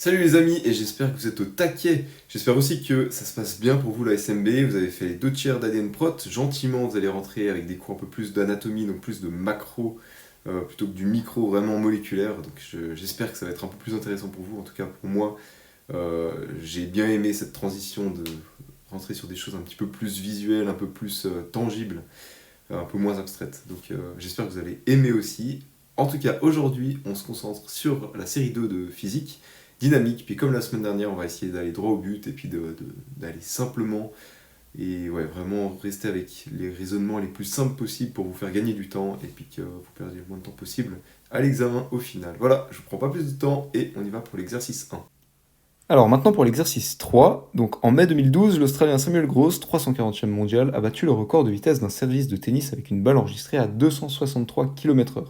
Salut les amis, et j'espère que vous êtes au taquet. J'espère aussi que ça se passe bien pour vous la SMB. Vous avez fait les 2 tiers d'ADN Prot. Gentiment, vous allez rentrer avec des cours un peu plus d'anatomie, donc plus de macro, plutôt que du micro vraiment moléculaire. Donc j'espère que ça va être un peu plus intéressant pour vous. En tout cas, pour moi, j'ai bien aimé cette transition de rentrer sur des choses un petit peu plus visuelles, un peu plus tangibles, un peu moins abstraites. Donc j'espère que vous allez aimer aussi. En tout cas, aujourd'hui, on se concentre sur la série 2 de physique dynamique. Puis comme la semaine dernière, on va essayer d'aller droit au but et puis d'aller simplement et ouais, vraiment rester avec les raisonnements les plus simples possibles pour vous faire gagner du temps et puis que vous perdiez le moins de temps possible à l'examen au final. Voilà, je ne prends pas plus de temps et on y va pour l'exercice 1. Alors maintenant pour l'exercice 3, donc en mai 2012, l'Australien Samuel Gross, 340e mondial, a battu le record de vitesse d'un service de tennis avec une balle enregistrée à 263 km/h.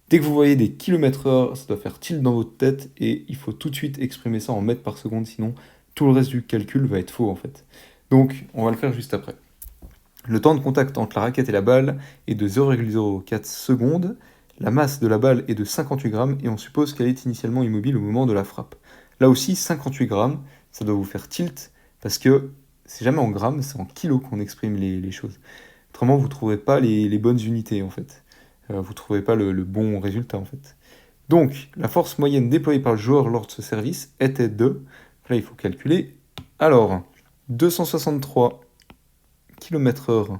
Dès que vous voyez des km/h, ça doit faire tilt dans votre tête et il faut tout de suite exprimer ça en mètres par seconde, sinon tout le reste du calcul va être faux en fait. Donc on va le faire juste après. Le temps de contact entre la raquette et la balle est de 0,04 secondes, la masse de la balle est de 58 grammes et on suppose qu'elle est initialement immobile au moment de la frappe. Là aussi, 58 grammes, ça doit vous faire tilt parce que c'est jamais en grammes, c'est en kilos qu'on exprime les choses. Autrement, vous ne trouverez pas les bonnes unités en fait. Vous ne trouverez pas le bon résultat en fait. Donc, la force moyenne déployée par le joueur lors de ce service était de, là il faut calculer, alors 263 km/h,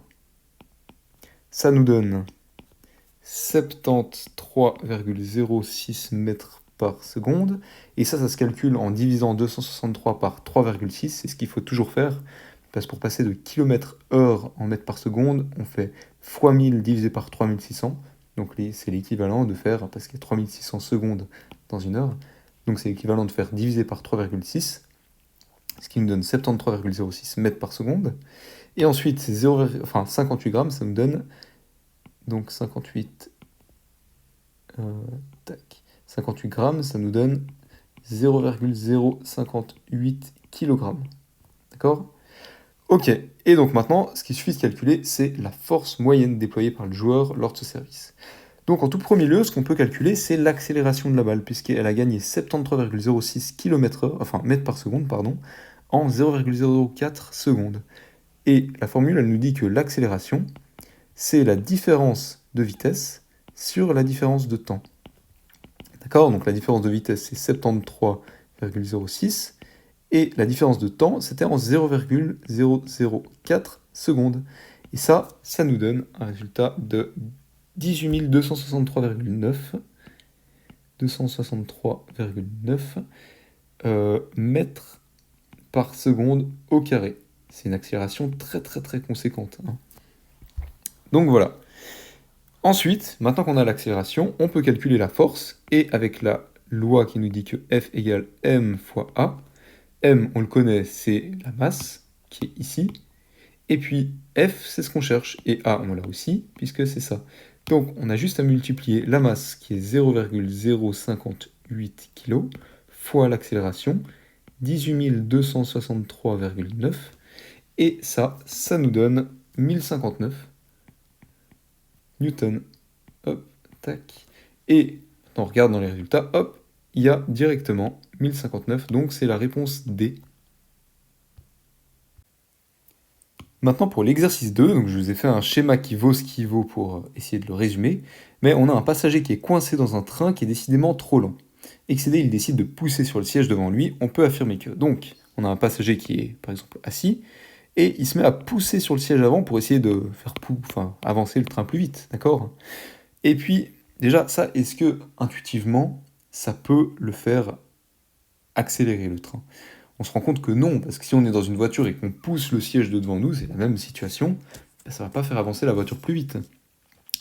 ça nous donne 73,06 mètres par seconde. Et ça se calcule en divisant 263 par 3,6. C'est ce qu'il faut toujours faire. Parce que pour passer de km/h en mètres par seconde, on fait fois 1000 divisé par 3600. Donc c'est l'équivalent de faire, parce qu'il y a 3600 secondes dans une heure, donc c'est l'équivalent de faire divisé par 3,6, ce qui nous donne 73,06 mètres par seconde. Et ensuite, c'est 58 grammes, ça nous donne donc 58, tac, 58 grammes, ça nous donne 0,058 kg. D'accord? Ok, et donc maintenant, ce qu'il suffit de calculer, c'est la force moyenne déployée par le joueur lors de ce service. Donc en tout premier lieu, ce qu'on peut calculer, c'est l'accélération de la balle, puisqu'elle a gagné 73,06 km/h, enfin mètres par seconde, pardon, en 0,04 secondes. Et la formule, elle nous dit que l'accélération, c'est la différence de vitesse sur la différence de temps. D'accord? Donc la différence de vitesse, c'est 73,06. Et la différence de temps, c'était en 0,004 secondes. Et ça nous donne un résultat de 18 263,9 mètres par seconde au carré. C'est une accélération très très très conséquente, hein. Donc voilà. Ensuite, maintenant qu'on a l'accélération, on peut calculer la force, et avec la loi qui nous dit que F égale m fois A, m, on le connaît, c'est la masse, qui est ici, et puis F, c'est ce qu'on cherche, et A, on l'a aussi, puisque c'est ça. Donc on a juste à multiplier la masse, qui est 0,058 kg, fois l'accélération, 18 263,9, et ça nous donne 1059 newton. Hop, tac. Et on regarde dans les résultats, hop, il y a directement 1059, donc c'est la réponse D. Maintenant pour l'exercice 2, donc je vous ai fait un schéma qui vaut ce qui vaut pour essayer de le résumer, mais on a un passager qui est coincé dans un train qui est décidément trop lent. Excédé, il décide de pousser sur le siège devant lui, on peut affirmer que. Donc, on a un passager qui est par exemple assis, et il se met à pousser sur le siège avant pour essayer de faire avancer le train plus vite, d'accord? Et puis, déjà, ça, est-ce que intuitivement, ça peut le faire accélérer le train? On se rend compte que non, parce que si on est dans une voiture et qu'on pousse le siège de devant nous, c'est la même situation, ça va pas faire avancer la voiture plus vite.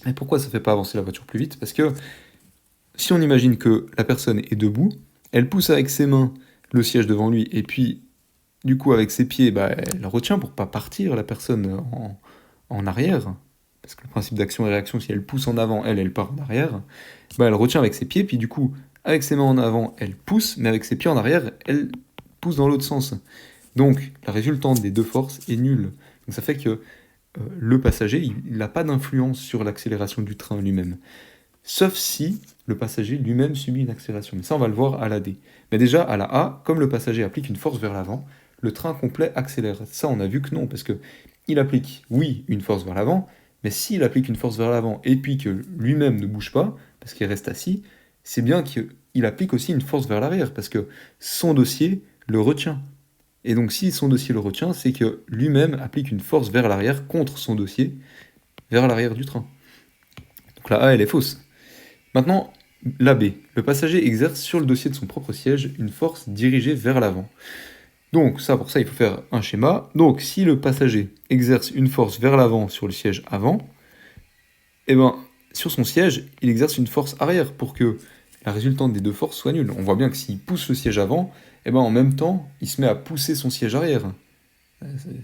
Et pourquoi ça fait pas avancer la voiture plus vite? Parce que si on imagine que la personne est debout, elle pousse avec ses mains le siège devant lui, et puis du coup avec ses pieds, elle retient pour pas partir la personne en arrière, parce que le principe d'action et réaction, si elle pousse en avant, elle part en arrière, elle retient avec ses pieds, puis du coup, avec ses mains en avant, elle pousse, mais avec ses pieds en arrière, elle pousse dans l'autre sens. Donc, la résultante des deux forces est nulle. Donc ça fait que le passager, il n'a pas d'influence sur l'accélération du train lui-même. sauf si le passager lui-même subit une accélération. Mais ça, on va le voir à la D. Mais déjà, à la A, comme le passager applique une force vers l'avant, le train complet accélère. Ça, on a vu que non, parce que il applique, oui, une force vers l'avant, mais s'il applique une force vers l'avant et puis que lui-même ne bouge pas, parce qu'il reste assis, c'est bien qu'il applique aussi une force vers l'arrière, parce que son dossier le retient. Et donc si son dossier le retient, c'est que lui-même applique une force vers l'arrière contre son dossier, vers l'arrière du train. Donc la A, elle est fausse. Maintenant, la B. Le passager exerce sur le dossier de son propre siège une force dirigée vers l'avant. Donc ça, pour ça, il faut faire un schéma. Donc si le passager exerce une force vers l'avant sur le siège avant, eh ben, sur son siège, il exerce une force arrière pour que la résultante des deux forces soit nulle. On voit bien que s'il pousse le siège avant, eh ben, en même temps, il se met à pousser son siège arrière.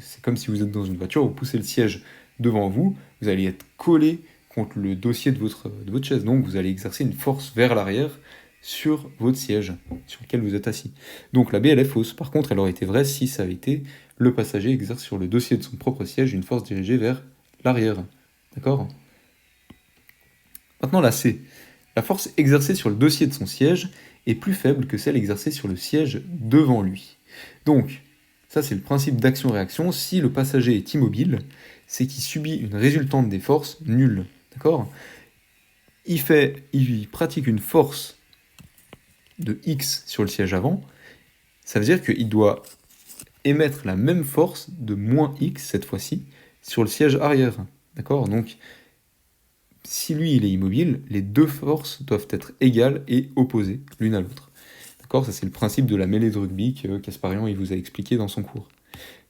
C'est comme si vous êtes dans une voiture, vous poussez le siège devant vous, vous allez être collé contre le dossier de votre chaise. Donc vous allez exercer une force vers l'arrière sur votre siège sur lequel vous êtes assis. Donc la B, elle est fausse. Par contre, elle aurait été vraie si ça avait été le passager exerce sur le dossier de son propre siège une force dirigée vers l'arrière. D'accord ? Maintenant la C. La force exercée sur le dossier de son siège est plus faible que celle exercée sur le siège devant lui. Donc, ça c'est le principe d'action-réaction. Si le passager est immobile, c'est qu'il subit une résultante des forces nulle. D'accord ? Il pratique une force de X sur le siège avant. Ça veut dire qu'il doit émettre la même force de moins X, cette fois-ci, sur le siège arrière. D'accord ? Donc, si lui il est immobile, les deux forces doivent être égales et opposées l'une à l'autre. D'accord ? Ça c'est le principe de la mêlée de rugby que Kasparian il vous a expliqué dans son cours.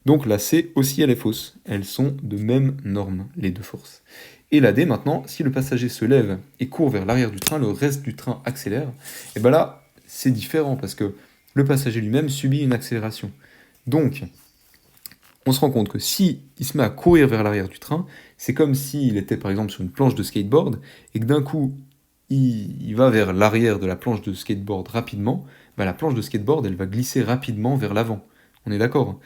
Donc la C aussi elle est fausse. Elles sont de même norme, les deux forces. Et la D maintenant, si le passager se lève et court vers l'arrière du train, le reste du train accélère. Et bien là, c'est différent parce que le passager lui-même subit une accélération. Donc, on se rend compte que si il se met à courir vers l'arrière du train, c'est comme s'il était par exemple sur une planche de skateboard et que d'un coup il va vers l'arrière de la planche de skateboard rapidement, bah, la planche de skateboard elle va glisser rapidement vers l'avant. On est d'accord ?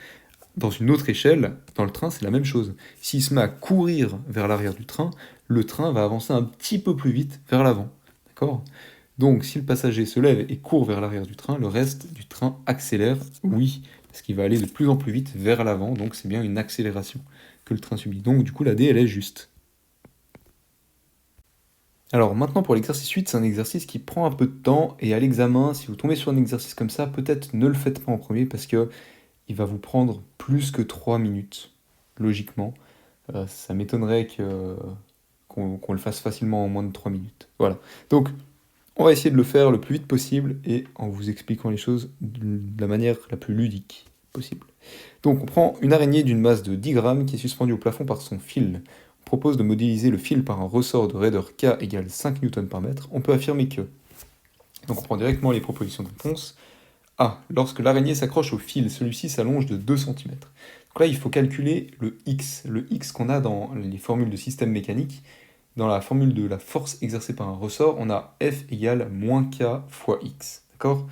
Dans une autre échelle, dans le train, c'est la même chose. S'il se met à courir vers l'arrière du train, le train va avancer un petit peu plus vite vers l'avant. D'accord ? Donc, si le passager se lève et court vers l'arrière du train, le reste du train accélère, oui, parce qu'il va aller de plus en plus vite vers l'avant, donc c'est bien une accélération que le train subit. Donc, du coup, la D, elle est juste. Alors, maintenant, pour l'exercice 8, c'est un exercice qui prend un peu de temps, et à l'examen, si vous tombez sur un exercice comme ça, peut-être ne le faites pas en premier, parce que il va vous prendre plus que 3 minutes, logiquement. Ça m'étonnerait qu'on le fasse facilement en moins de 3 minutes. Voilà. Donc, on va essayer de le faire le plus vite possible et en vous expliquant les choses de la manière la plus ludique possible. Donc, on prend une araignée d'une masse de 10 grammes qui est suspendue au plafond par son fil. On propose de modéliser le fil par un ressort de raideur K égale 5 N par mètre. On peut affirmer que... Donc, on prend directement les propositions de réponse. A. Lorsque l'araignée s'accroche au fil, celui-ci s'allonge de 2 cm. Donc là, il faut calculer le x. Le x qu'on a dans les formules de système mécanique. Dans la formule de la force exercée par un ressort, on a F égale moins K fois X. D'accord ?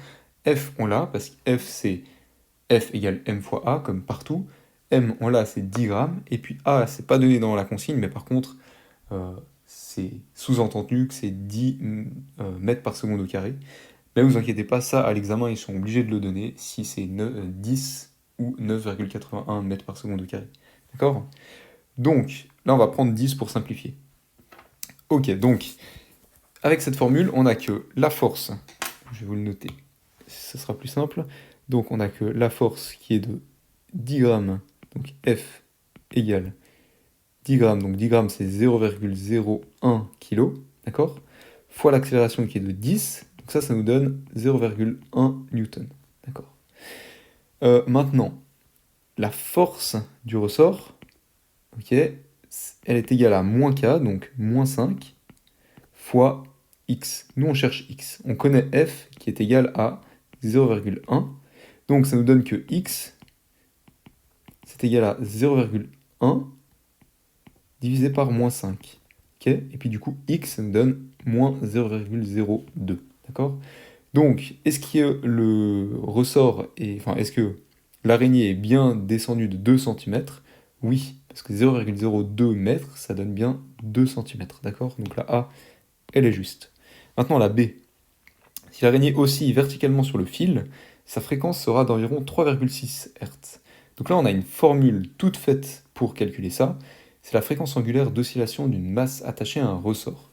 F, on l'a, parce que F, c'est F égale M fois A, comme partout. M, on l'a, c'est 10 grammes. Et puis A, c'est pas donné dans la consigne, mais par contre, c'est sous-entendu que c'est 10 mètres par seconde au carré. Mais vous inquiétez pas, ça, à l'examen, ils sont obligés de le donner si c'est 10 ou 9,81 mètres par seconde au carré. D'accord ? Donc, là, on va prendre 10 pour simplifier. Ok, donc, avec cette formule, on a que la force, je vais vous le noter, ce sera plus simple. Donc, on a que la force qui est de 10 grammes, donc F égale 10 grammes, donc 10 grammes c'est 0,01 kg, d'accord ? Fois l'accélération qui est de 10, donc ça nous donne 0,1 newton, d'accord ? Maintenant, la force du ressort, ok, elle est égale à moins K, donc moins 5, fois X. Nous, on cherche X. On connaît F qui est égal à 0,1. Donc, ça nous donne que X, c'est égal à 0,1 divisé par moins 5. Okay, et puis, du coup, X, ça nous donne moins 0,02. D'accord ? Donc, est-ce que le ressort est-ce que l'araignée est bien descendue de 2 cm ? Oui, parce que 0,02 mètres, ça donne bien 2 cm. D'accord ? Donc, la A elle est juste. Maintenant la B. Si l'araignée oscille verticalement sur le fil, sa fréquence sera d'environ 3,6 Hz. Donc là, on a une formule toute faite pour calculer ça. C'est la fréquence angulaire d'oscillation d'une masse attachée à un ressort.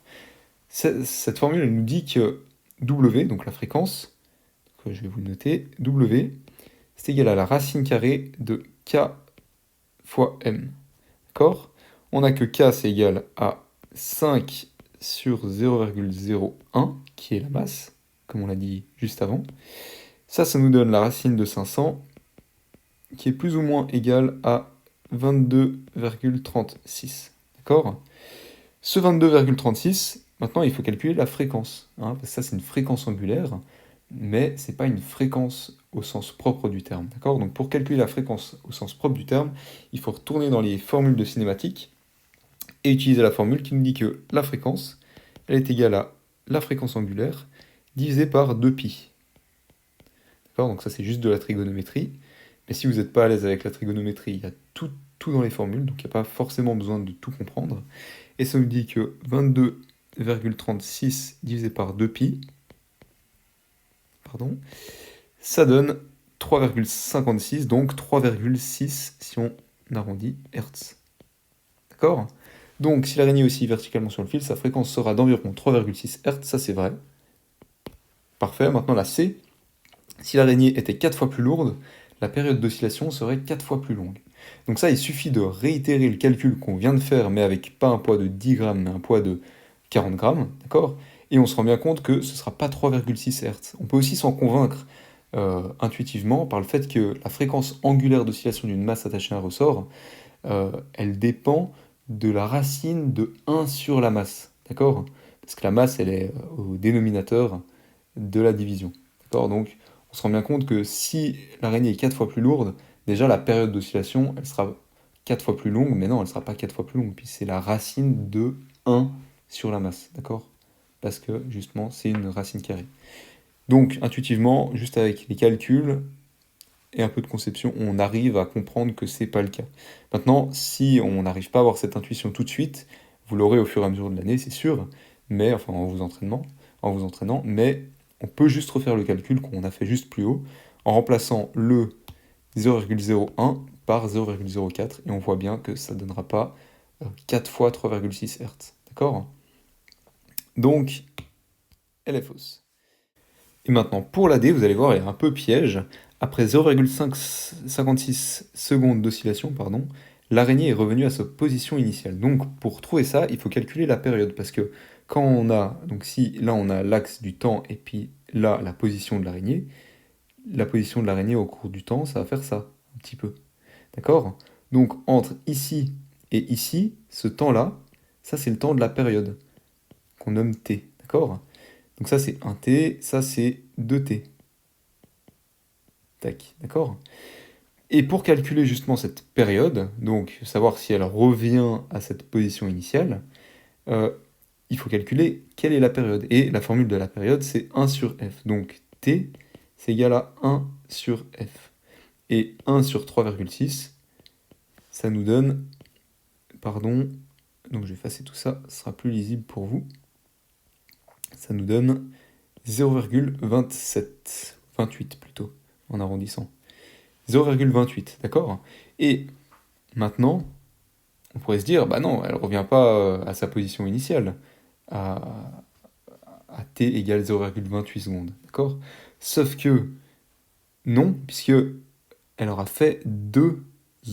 Cette formule, elle nous dit que W, donc la fréquence, que je vais vous le noter, W, c'est égal à la racine carrée de K fois M. D'accord? On a que K, c'est égal à 5 sur 0,01, qui est la masse, comme on l'a dit juste avant. Ça nous donne la racine de 500, qui est plus ou moins égale à 22,36. D'accord? Ce 22,36, maintenant il faut calculer la fréquence, hein, parce que ça c'est une fréquence angulaire, mais c'est pas une fréquence au sens propre du terme. D'accord? Donc pour calculer la fréquence au sens propre du terme, il faut retourner dans les formules de cinématique et utiliser la formule qui nous dit que la fréquence, elle est égale à la fréquence angulaire divisé par 2π. D'accord? Donc ça c'est juste de la trigonométrie. Mais si vous n'êtes pas à l'aise avec la trigonométrie, il y a tout dans les formules, donc il n'y a pas forcément besoin de tout comprendre. Et ça nous dit que 22,36 divisé par 2π, pardon, ça donne 3,56, donc 3,6 si on arrondit Hertz. D'accord? Donc si l'araignée oscille verticalement sur le fil, sa fréquence sera d'environ 3,6 Hz, ça c'est vrai. Parfait, maintenant la C. Si l'araignée était 4 fois plus lourde, la période d'oscillation serait 4 fois plus longue. Donc ça, il suffit de réitérer le calcul qu'on vient de faire, mais avec pas un poids de 10 grammes, mais un poids de 40 grammes, d'accord? Et on se rend bien compte que ce ne sera pas 3,6 Hz. On peut aussi s'en convaincre intuitivement par le fait que la fréquence angulaire d'oscillation d'une masse attachée à un ressort, elle dépend de la racine de 1 sur la masse, d'accord? Parce que la masse, elle est au dénominateur de la division, d'accord? Donc, on se rend bien compte que si l'araignée est 4 fois plus lourde, déjà la période d'oscillation, elle sera 4 fois plus longue, mais non, elle ne sera pas 4 fois plus longue, puis c'est la racine de 1 sur la masse, d'accord? Parce que, justement, c'est une racine carrée. Donc, intuitivement, juste avec les calculs et un peu de conception, on arrive à comprendre que c'est pas le cas. Maintenant, si on n'arrive pas à avoir cette intuition tout de suite, vous l'aurez au fur et à mesure de l'année, c'est sûr, mais enfin en vous entraînant, mais on peut juste refaire le calcul qu'on a fait juste plus haut, en remplaçant le 0,01 par 0,04, et on voit bien que ça ne donnera pas 4 fois 3,6 Hz. D'accord? Donc, elle est fausse. Et maintenant, pour la D, vous allez voir, elle est un peu piège. Après 0,56 secondes d'oscillation, l'araignée est revenue à sa position initiale. Donc, pour trouver ça, il faut calculer la période, parce que quand on a, donc si là on a l'axe du temps, et puis là la position de l'araignée au cours du temps, ça va faire ça, un petit peu. D'accord? Donc, entre ici et ici, ce temps-là, ça c'est le temps de la période, qu'on nomme T. D'accord? Donc ça c'est 1t, ça c'est 2t. Tac, d'accord? Et pour calculer justement cette période, donc savoir si elle revient à cette position initiale, il faut calculer quelle est la période. Et la formule de la période, c'est 1 sur f. Donc t, c'est égal à 1 sur f. Et 1 sur 3,6, ça nous donne, donc je vais effacer tout ça, ce sera plus lisible pour vous. Ça nous donne 0,27, 28 plutôt, en arrondissant. 0,28, d'accord? Et maintenant, on pourrait se dire, bah non, elle ne revient pas à sa position initiale, à t égale 0,28 secondes, d'accord? Sauf que, non, puisque elle aura fait 2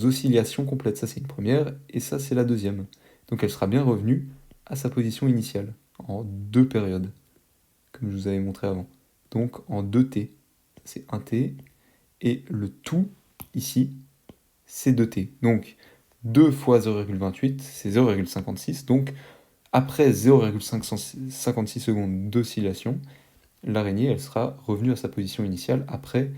oscillations complètes. Ça, c'est une première, et ça, c'est la deuxième. Donc elle sera bien revenue à sa position initiale, en 2 périodes, comme je vous avais montré avant. Donc en 2t, c'est 1t, et le tout, ici, c'est 2t. Donc 2 fois 0,28, c'est 0,56. Donc après 0,56 secondes d'oscillation, l'araignée, elle sera revenue à sa position initiale après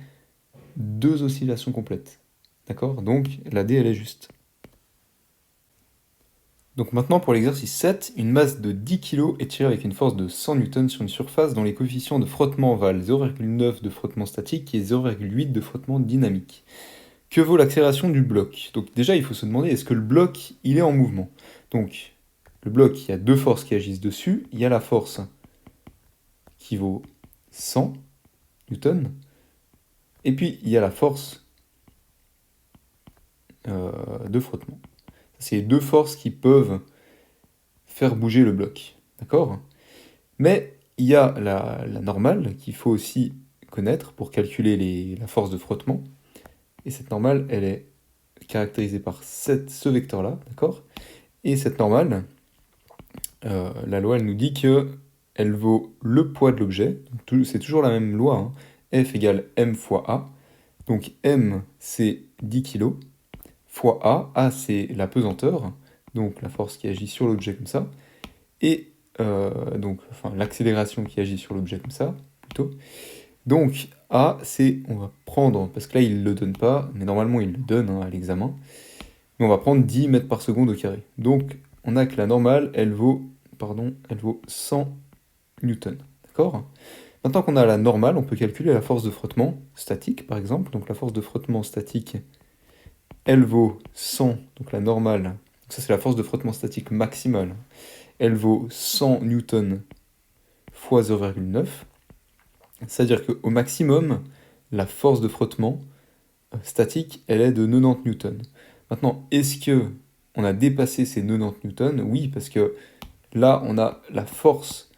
2 oscillations complètes. D'accord? Donc la D, elle est juste. Donc maintenant pour l'exercice 7, une masse de 10 kg est tirée avec une force de 100 N sur une surface dont les coefficients de frottement valent 0,9 de frottement statique et 0,8 de frottement dynamique. Que vaut l'accélération du bloc? Donc déjà il faut se demander, est-ce que le bloc il est en mouvement? Donc le bloc, il y a deux forces qui agissent dessus. Il y a la force qui vaut 100 newtons, et puis il y a la force de frottement. C'est les deux forces qui peuvent faire bouger le bloc, d'accord? Mais il y a la normale qu'il faut aussi connaître pour calculer la force de frottement. Et cette normale, elle est caractérisée par ce vecteur-là, d'accord? Et cette normale, la loi, elle nous dit que elle vaut le poids de l'objet. C'est toujours la même loi, hein. F égale m fois A. Donc m, c'est 10 kg, fois A. A, c'est la pesanteur, donc la force qui agit sur l'objet comme ça. Et enfin, l'accélération qui agit sur l'objet comme ça, plutôt. Donc A, c'est, on va prendre, parce que là il ne le donne pas, mais normalement il le donne hein, à l'examen, mais on va prendre 10 mètres par seconde au carré. Donc on a que la normale, elle vaut 100 newtons, d'accord? Maintenant qu'on a la normale, on peut calculer la force de frottement statique, par exemple. Donc la force de frottement statique, elle vaut 100, donc la normale, donc ça c'est la force de frottement statique maximale, elle vaut 100 newtons fois 0,9. C'est-à-dire qu'au maximum, la force de frottement statique, elle est de 90 newtons. Maintenant, est-ce que on a dépassé ces 90 newtons? Oui, parce que là, on a la force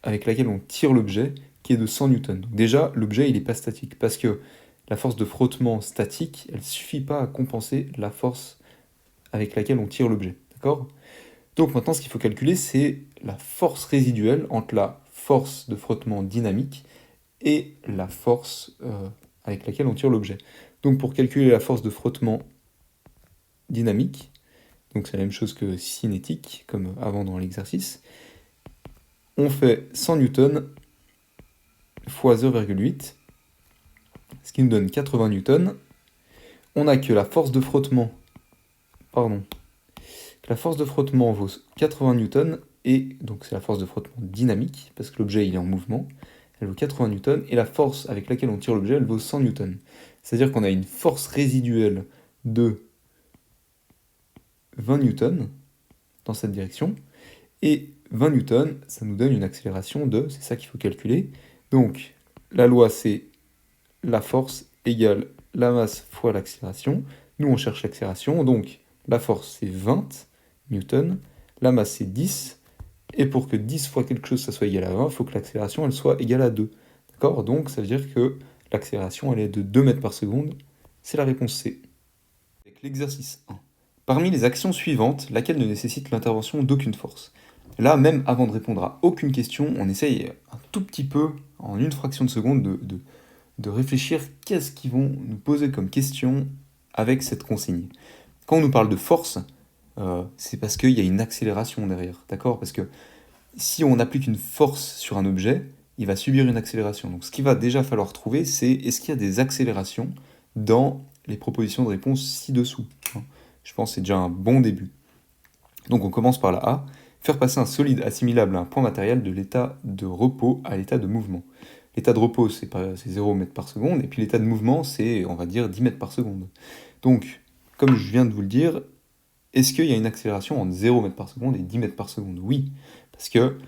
avec laquelle on tire l'objet qui est de 100 newtons. Donc déjà, l'objet, il n'est pas statique, parce que la force de frottement statique, elle ne suffit pas à compenser la force avec laquelle on tire l'objet. D'accord? Donc maintenant, ce qu'il faut calculer, c'est la force résiduelle entre la force de frottement dynamique et la force avec laquelle on tire l'objet. Donc pour calculer la force de frottement dynamique, donc c'est la même chose que cinétique, comme avant dans l'exercice, on fait 100 newtons fois 0,8, ce qui nous donne 80 newtons. On a que la force de frottement, la force de frottement vaut 80 newtons, et donc c'est la force de frottement dynamique, parce que l'objet il est en mouvement, elle vaut 80 newtons, et la force avec laquelle on tire l'objet, elle vaut 100 newtons. C'est-à-dire qu'on a une force résiduelle de 20 newtons dans cette direction, et 20 newtons, ça nous donne une accélération de, c'est ça qu'il faut calculer, donc la loi c'est la force égale la masse fois l'accélération. Nous on cherche l'accélération, donc la force c'est 20 newtons, la masse c'est 10, et pour que 10 fois quelque chose ça soit égal à 20, il faut que l'accélération elle soit égale à 2. D'accord? Donc ça veut dire que l'accélération elle est de 2 mètres par seconde, c'est la réponse C. Avec l'exercice 1. Parmi les actions suivantes, laquelle ne nécessite l'intervention d'aucune force? Là, même avant de répondre à aucune question, on essaye un tout petit peu, en une fraction de seconde, de réfléchir qu'est-ce qu'ils vont nous poser comme question avec cette consigne. Quand on nous parle de force, c'est parce qu'il y a une accélération derrière, d'accord? Parce que si on applique une force sur un objet, il va subir une accélération. Donc ce qu'il va déjà falloir trouver, c'est est-ce qu'il y a des accélérations dans les propositions de réponse ci-dessous, hein. Je pense que c'est déjà un bon début. Donc on commence par la A. Faire passer un solide assimilable à un point matériel de l'état de repos à l'état de mouvement. L'état de repos, c'est 0 mètres par seconde, et puis l'état de mouvement, c'est, on va dire, 10 mètres par seconde. Donc, comme je viens de vous le dire, est-ce qu'il y a une accélération entre 0 mètres par seconde et 10 mètres par seconde? Oui, parce que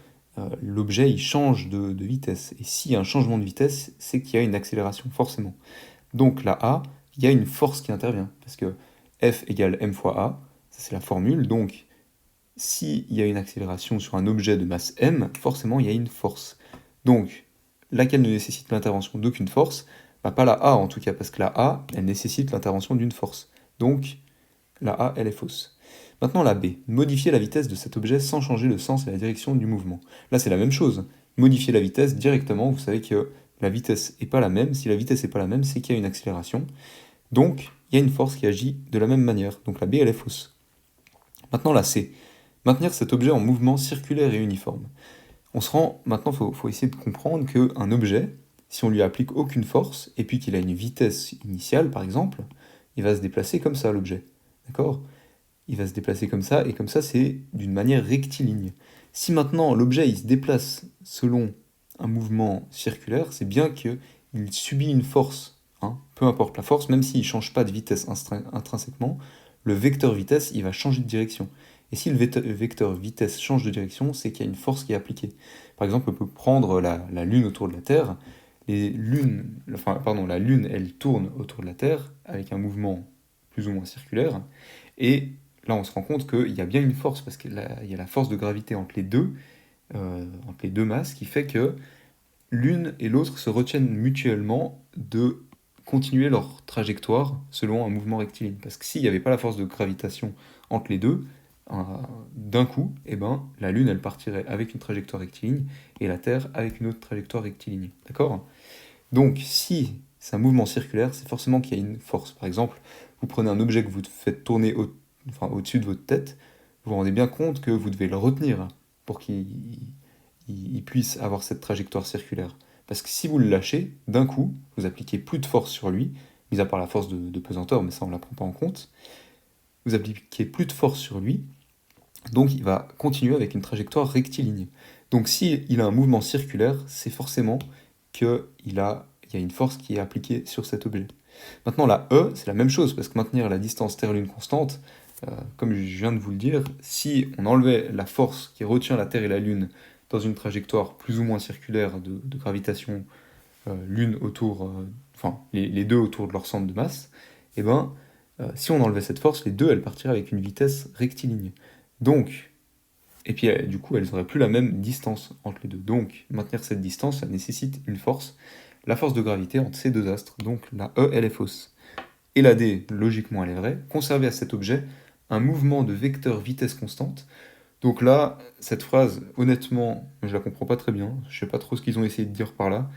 l'objet, il change de vitesse. Et s'il y a un changement de vitesse, c'est qu'il y a une accélération, forcément. Donc, la A, il y a une force qui intervient, parce que F égale m fois A, ça c'est la formule, donc s'il y a une accélération sur un objet de masse m, forcément il y a une force. Donc, laquelle ne nécessite l'intervention d'aucune force? Pas la A en tout cas, parce que la A, elle nécessite l'intervention d'une force. Donc, la A, elle est fausse. Maintenant la B, modifier la vitesse de cet objet sans changer le sens et la direction du mouvement. Là c'est la même chose, modifier la vitesse directement, vous savez que la vitesse n'est pas la même, si la vitesse n'est pas la même, c'est qu'il y a une accélération. Donc, il y a une force qui agit de la même manière. Donc la B, elle est fausse. Maintenant la C. Maintenir cet objet en mouvement circulaire et uniforme. Maintenant, il faut essayer de comprendre qu'un objet, si on lui applique aucune force, et puis qu'il a une vitesse initiale, par exemple, il va se déplacer comme ça, l'objet. D'accord? Il va se déplacer comme ça, et comme ça, c'est d'une manière rectiligne. Si maintenant, l'objet, il se déplace selon un mouvement circulaire, c'est bien qu'il subit une force, hein, peu importe la force, même s'il ne change pas de vitesse intrinsèquement, le vecteur vitesse, il va changer de direction. Et si le vecteur vitesse change de direction, c'est qu'il y a une force qui est appliquée. Par exemple, on peut prendre la Lune autour de la Terre. La Lune, elle tourne autour de la Terre avec un mouvement plus ou moins circulaire. Et là, on se rend compte qu'il y a bien une force, parce qu'il y a la force de gravité entre les deux masses, qui fait que l'une et l'autre se retiennent mutuellement de continuer leur trajectoire selon un mouvement rectiligne. Parce que s'il n'y avait pas la force de gravitation entre les deux, d'un coup, eh ben, la Lune, elle partirait avec une trajectoire rectiligne et la Terre avec une autre trajectoire rectiligne. D'accord? Donc, si c'est un mouvement circulaire, c'est forcément qu'il y a une force. Par exemple, vous prenez un objet que vous faites tourner au-dessus de votre tête, vous vous rendez bien compte que vous devez le retenir pour qu'il puisse avoir cette trajectoire circulaire. Parce que si vous le lâchez, d'un coup, vous appliquez plus de force sur lui, mis à part la force de pesanteur, mais ça on ne la prend pas en compte, vous appliquez plus de force sur lui, donc il va continuer avec une trajectoire rectiligne. Donc s'il a un mouvement circulaire, c'est forcément qu'il y a une force qui est appliquée sur cet objet. Maintenant la E, c'est la même chose, parce que maintenir la distance Terre-Lune constante, comme je viens de vous le dire, si on enlevait la force qui retient la Terre et la Lune dans une trajectoire plus ou moins circulaire de gravitation, l'une autour, les deux autour de leur centre de masse, et ben, si on enlevait cette force, les deux, elles partiraient avec une vitesse rectiligne. Donc, et puis du coup, elles n'auraient plus la même distance entre les deux. Donc, maintenir cette distance, ça nécessite une force, la force de gravité entre ces deux astres. Donc, la E, elle est fausse. Et la D, logiquement, elle est vraie. Conserver à cet objet un mouvement de vecteur vitesse constante. Donc là, cette phrase, honnêtement, je la comprends pas très bien. Je sais pas trop ce qu'ils ont essayé de dire par là.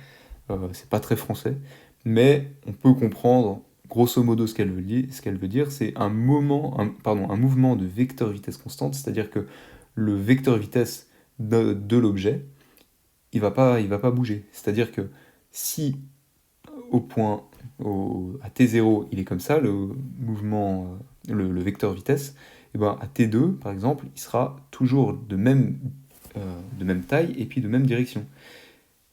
C'est pas très français. Mais on peut comprendre, grosso modo, ce qu'elle veut dire. C'est un mouvement de vecteur vitesse constante. C'est-à-dire que le vecteur vitesse de l'objet, il va pas bouger. C'est-à-dire que si au point à t0, il est comme ça, le mouvement, le vecteur vitesse, et ben à t2, par exemple, il sera toujours de même taille et puis de même direction.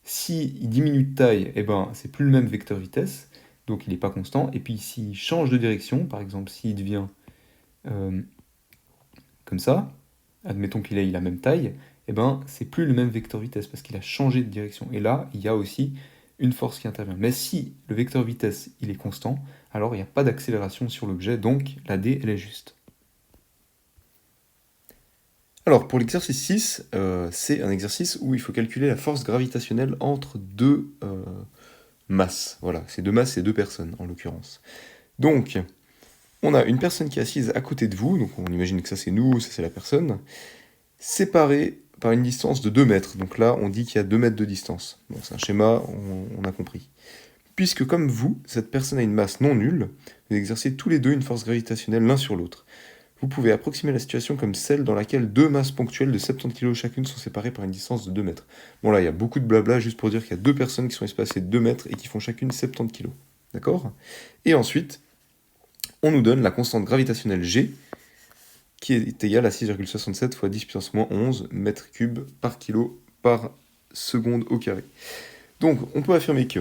Si il diminue de taille, et ben c'est plus le même vecteur vitesse, donc il n'est pas constant. Et puis s'il change de direction, par exemple s'il devient euh, comme ça, admettons qu'il ait la même taille, et ben c'est plus le même vecteur vitesse parce qu'il a changé de direction. Et là, il y a aussi une force qui intervient. Mais si le vecteur vitesse il est constant, alors il n'y a pas d'accélération sur l'objet, donc la D elle est juste. Alors pour l'exercice 6, c'est un exercice où il faut calculer la force gravitationnelle entre deux masses. Voilà, c'est deux masses et deux personnes en l'occurrence. Donc, on a une personne qui est assise à côté de vous, donc on imagine que ça c'est nous, ça c'est la personne, séparée par une distance de 2 mètres. Donc là, on dit qu'il y a 2 mètres de distance. Bon, c'est un schéma, on a compris. Puisque comme vous, cette personne a une masse non nulle, vous exercez tous les deux une force gravitationnelle l'un sur l'autre. Vous pouvez approximer la situation comme celle dans laquelle deux masses ponctuelles de 70 kg chacune sont séparées par une distance de 2 mètres. Bon là, il y a beaucoup de blabla juste pour dire qu'il y a deux personnes qui sont espacées de 2 mètres et qui font chacune 70 kg. D'accord? Et ensuite, on nous donne la constante gravitationnelle G, qui est égale à 6,67 fois 10 puissance moins 11 mètres cubes par kilo par seconde au carré. Donc, on peut affirmer que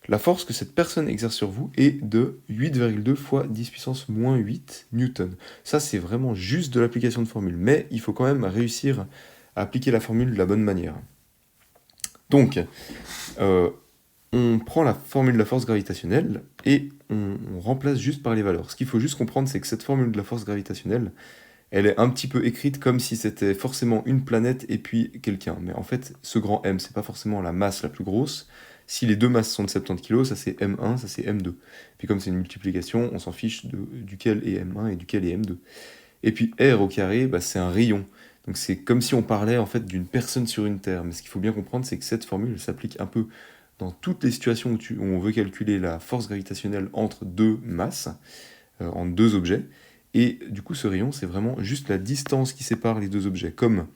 la force que cette personne exerce sur vous est de 8,2 fois 10 puissance moins 8 newtons. Ça, c'est vraiment juste de l'application de formule, mais il faut quand même réussir à appliquer la formule de la bonne manière. Donc, on prend la formule de la force gravitationnelle et on remplace juste par les valeurs. Ce qu'il faut juste comprendre, c'est que cette formule de la force gravitationnelle, elle est un petit peu écrite comme si c'était forcément une planète et puis quelqu'un. Mais en fait, ce grand M, c'est pas forcément la masse la plus grosse. Si les deux masses sont de 70 kg, ça c'est M1, ça c'est M2. Puis comme c'est une multiplication, on s'en fiche duquel est M1 et duquel est M2. Et puis R au carré, bah, c'est un rayon. Donc c'est comme si on parlait en fait d'une personne sur une Terre. Mais ce qu'il faut bien comprendre, c'est que cette formule s'applique un peu dans toutes les situations où on veut calculer la force gravitationnelle entre deux masses, entre deux objets. Et du coup, ce rayon, c'est vraiment juste la distance qui sépare les deux objets, comme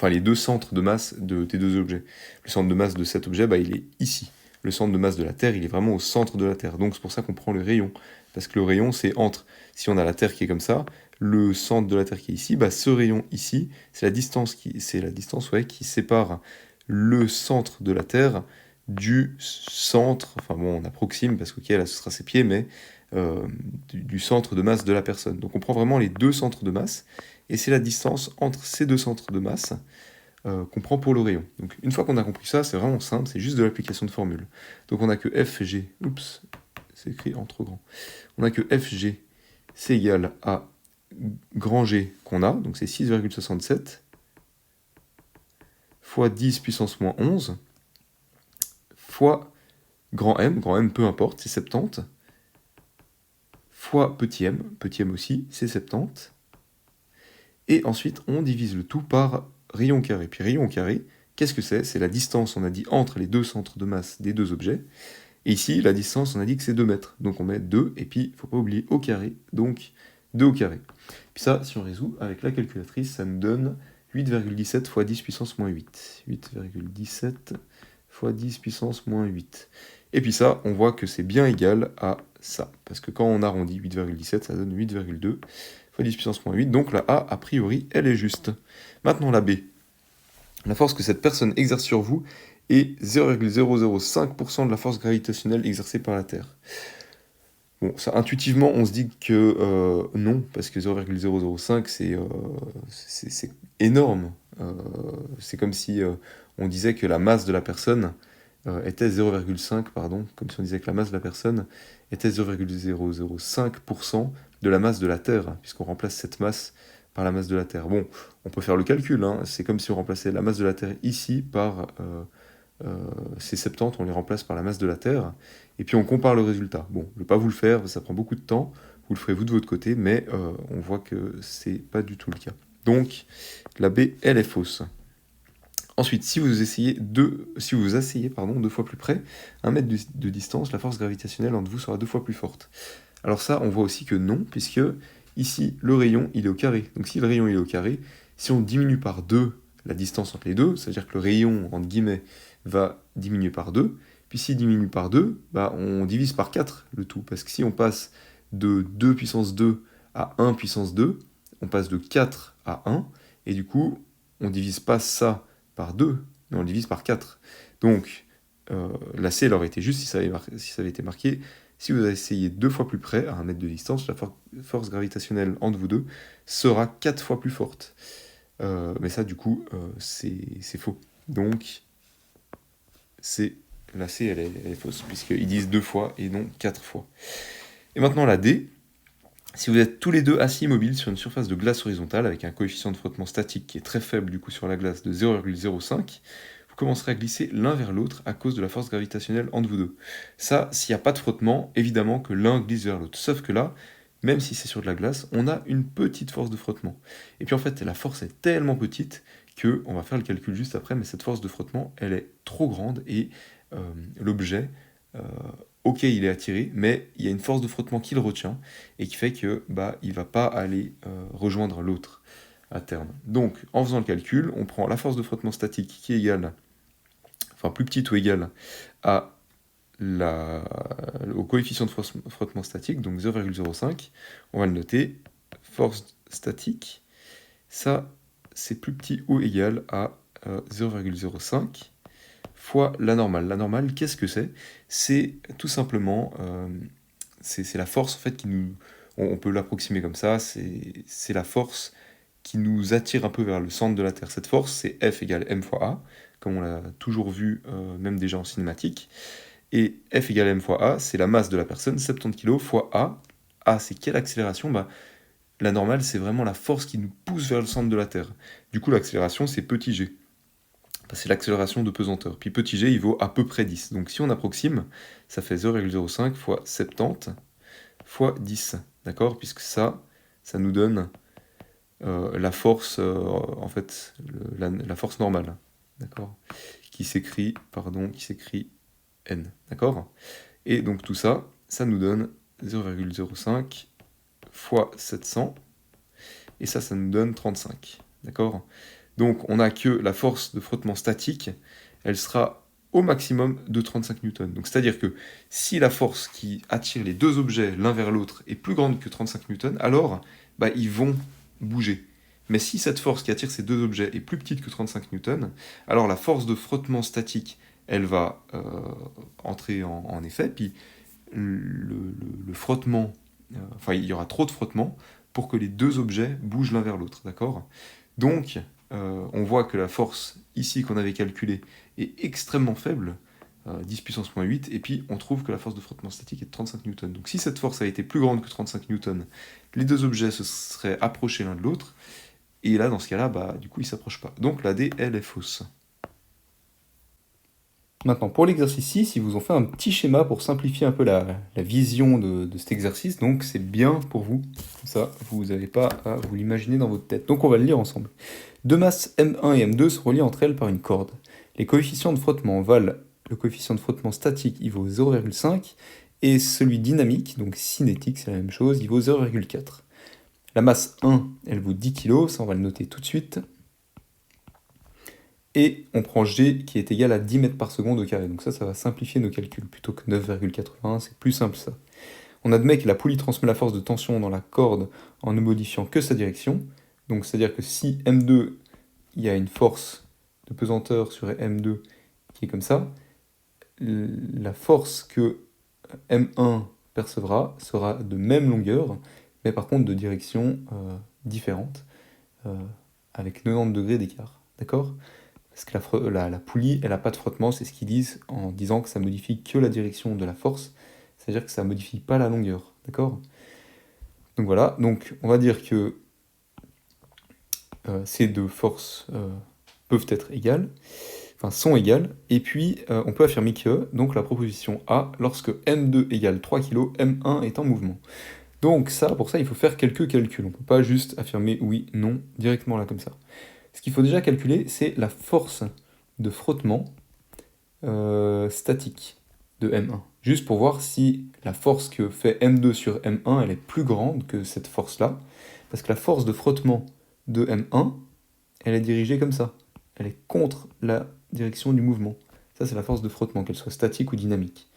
les deux centres de masse des deux objets. Le centre de masse de cet objet, bah, il est ici. Le centre de masse de la Terre, il est vraiment au centre de la Terre. Donc c'est pour ça qu'on prend le rayon. Parce que le rayon, c'est entre, si on a la Terre qui est comme ça, le centre de la Terre qui est ici, bah, ce rayon ici, c'est la distance qui sépare le centre de la Terre du centre, on approxime, parce que là ce sera ses pieds, mais du centre de masse de la personne. Donc on prend vraiment les deux centres de masse, et c'est la distance entre ces deux centres de masse qu'on prend pour le rayon. Donc une fois qu'on a compris ça, c'est vraiment simple, c'est juste de l'application de formule. Donc on a que FG, oups, c'est écrit en trop grand. On a que FG, c'est égal à grand G qu'on a, donc c'est 6,67 fois 10 puissance moins 11 fois grand M peu importe, c'est 70, fois petit m aussi, c'est 70. Et ensuite, on divise le tout par rayon carré. Puis rayon carré, qu'est-ce que c'est? C'est la distance, on a dit, entre les deux centres de masse des deux objets. Et ici, la distance, on a dit que c'est 2 mètres. Donc on met 2, et puis, il ne faut pas oublier au carré, donc 2 au carré. Puis ça, si on résout avec la calculatrice, ça nous donne 8,17 fois 10 puissance moins 8. 8,17 fois 10 puissance moins 8. Et puis ça, on voit que c'est bien égal à ça. Parce que quand on arrondit 8,17, ça donne 8,2 fois 10 puissance moins 8. Donc la A, a priori, elle est juste. Maintenant la B. La force que cette personne exerce sur vous est 0,005% de la force gravitationnelle exercée par la Terre. Bon, ça, intuitivement, on se dit que non, parce que 0,005, c'est énorme. C'est comme si on disait que la masse de la personne était 0,5, pardon, comme si on disait que la masse de la personne était 0,005% de la masse de la Terre, puisqu'on remplace cette masse par la masse de la Terre. Bon, on peut faire le calcul, hein, c'est comme si on remplaçait la masse de la Terre ici par ces 70, on les remplace par la masse de la Terre, et puis on compare le résultat. Bon, je ne vais pas vous le faire, ça prend beaucoup de temps, vous le ferez vous de votre côté, mais on voit que c'est pas du tout le cas. Donc, la B, elle est fausse. Ensuite, si vous asseyez deux fois plus près, 1 mètre de distance, la force gravitationnelle entre vous sera 2 fois plus forte. Alors ça, on voit aussi que non, puisque ici, le rayon, il est au carré. Donc si le rayon il est au carré, si on diminue par 2 la distance entre les deux, c'est-à-dire que le rayon, entre guillemets, va diminuer par 2, puis s'il diminue par 2, bah, on divise par 4 le tout, parce que si on passe de 2 puissance 2 à 1 puissance 2, on passe de 4 à 1, et du coup, on divise pas ça par 2, mais on le divise par 4. Donc, la C, elle aurait été juste si ça avait été marqué. Si vous essayez 2 fois plus près, à 1 mètre de distance, la force gravitationnelle entre vous deux sera 4 fois plus forte. Mais ça, du coup, c'est faux. Donc, la C, elle est fausse, puisqu'ils disent 2 fois et non 4 fois. Et maintenant, la D. Si vous êtes tous les deux assis immobiles sur une surface de glace horizontale avec un coefficient de frottement statique qui est très faible du coup sur la glace de 0,05, vous commencerez à glisser l'un vers l'autre à cause de la force gravitationnelle entre vous deux. Ça, s'il n'y a pas de frottement, évidemment que l'un glisse vers l'autre. Sauf que là, même si c'est sur de la glace, on a une petite force de frottement. Et puis en fait, la force est tellement petite que, on va faire le calcul juste après, mais cette force de frottement, elle est trop grande et l'objet... ok, il est attiré, mais il y a une force de frottement qui le retient et qui fait que il va pas aller rejoindre l'autre à terme. Donc, en faisant le calcul, on prend la force de frottement statique qui est égale, enfin plus petite ou égale à au coefficient de frottement statique, donc 0,05. On va le noter. Force statique, ça c'est plus petit ou égal à 0,05 fois la normale. La normale, qu'est-ce que c'est? C'est tout simplement, c'est la force en fait qui nous... On peut l'approximer comme ça, c'est la force qui nous attire un peu vers le centre de la Terre. Cette force, c'est F égale m fois A, comme on l'a toujours vu, même déjà en cinématique. Et F égale m fois A, c'est la masse de la personne, 70 kg, fois A. A, c'est quelle accélération? La normale, c'est vraiment la force qui nous pousse vers le centre de la Terre. Du coup, l'accélération, c'est petit g. C'est l'accélération de pesanteur. Puis petit g, il vaut à peu près 10. Donc si on approxime, ça fait 0,05 fois 70 fois 10. D'accord? Puisque ça nous donne la force, en fait, la force normale. D'accord? Qui s'écrit N. D'accord? Et donc tout ça, ça nous donne 0,05 fois 700. Et ça nous donne 35. D'accord? Donc on n'a que la force de frottement statique, elle sera au maximum de 35 newtons. Donc c'est-à-dire que si la force qui attire les deux objets l'un vers l'autre est plus grande que 35 newtons, alors ils vont bouger. Mais si cette force qui attire ces deux objets est plus petite que 35 newtons, alors la force de frottement statique, elle va entrer en effet, puis le frottement, il y aura trop de frottement, pour que les deux objets bougent l'un vers l'autre, d'accord? Donc, on voit que la force ici qu'on avait calculée est extrêmement faible, 10 puissance moins 8, et puis on trouve que la force de frottement statique est de 35 newtons. Donc si cette force a été plus grande que 35 newtons, les deux objets se seraient approchés l'un de l'autre, et là, dans ce cas-là, du coup, ils ne s'approchent pas. Donc la D, elle, est fausse. Maintenant, pour l'exercice 6, ils vous ont fait un petit schéma pour simplifier un peu la vision de cet exercice, donc c'est bien pour vous. Comme ça, vous n'avez pas à vous l'imaginer dans votre tête. Donc on va le lire ensemble. Deux masses M1 et M2 sont reliées entre elles par une corde. Les coefficients de frottement valent le coefficient de frottement statique, il vaut 0,5, et celui dynamique, donc cinétique, c'est la même chose, il vaut 0,4. La masse 1, elle vaut 10 kg, ça on va le noter tout de suite. Et on prend G qui est égal à 10 mètres par seconde au carré. Donc ça va simplifier nos calculs. Plutôt que 9,81, c'est plus simple ça. On admet que la poulie transmet la force de tension dans la corde en ne modifiant que sa direction. Donc c'est-à-dire que si M2, il y a une force de pesanteur sur M2 qui est comme ça, la force que M1 percevra sera de même longueur, mais par contre de direction différente, avec 90 degrés d'écart. D'accord ? Parce que la poulie, elle n'a pas de frottement, c'est ce qu'ils disent en disant que ça modifie que la direction de la force, c'est-à-dire que ça ne modifie pas la longueur, d'accord? Donc voilà, donc on va dire que ces deux forces peuvent être égales, enfin sont égales, et puis on peut affirmer que, donc la proposition A, lorsque M2 égale 3 kg, M1 est en mouvement. Donc ça, pour ça, il faut faire quelques calculs, on ne peut pas juste affirmer oui, non, directement là comme ça. Ce qu'il faut déjà calculer, c'est la force de frottement statique de M1. Juste pour voir si la force que fait M2 sur M1, elle est plus grande que cette force-là. Parce que la force de frottement de M1, elle est dirigée comme ça. Elle est contre la direction du mouvement. Ça, c'est la force de frottement, qu'elle soit statique ou dynamique.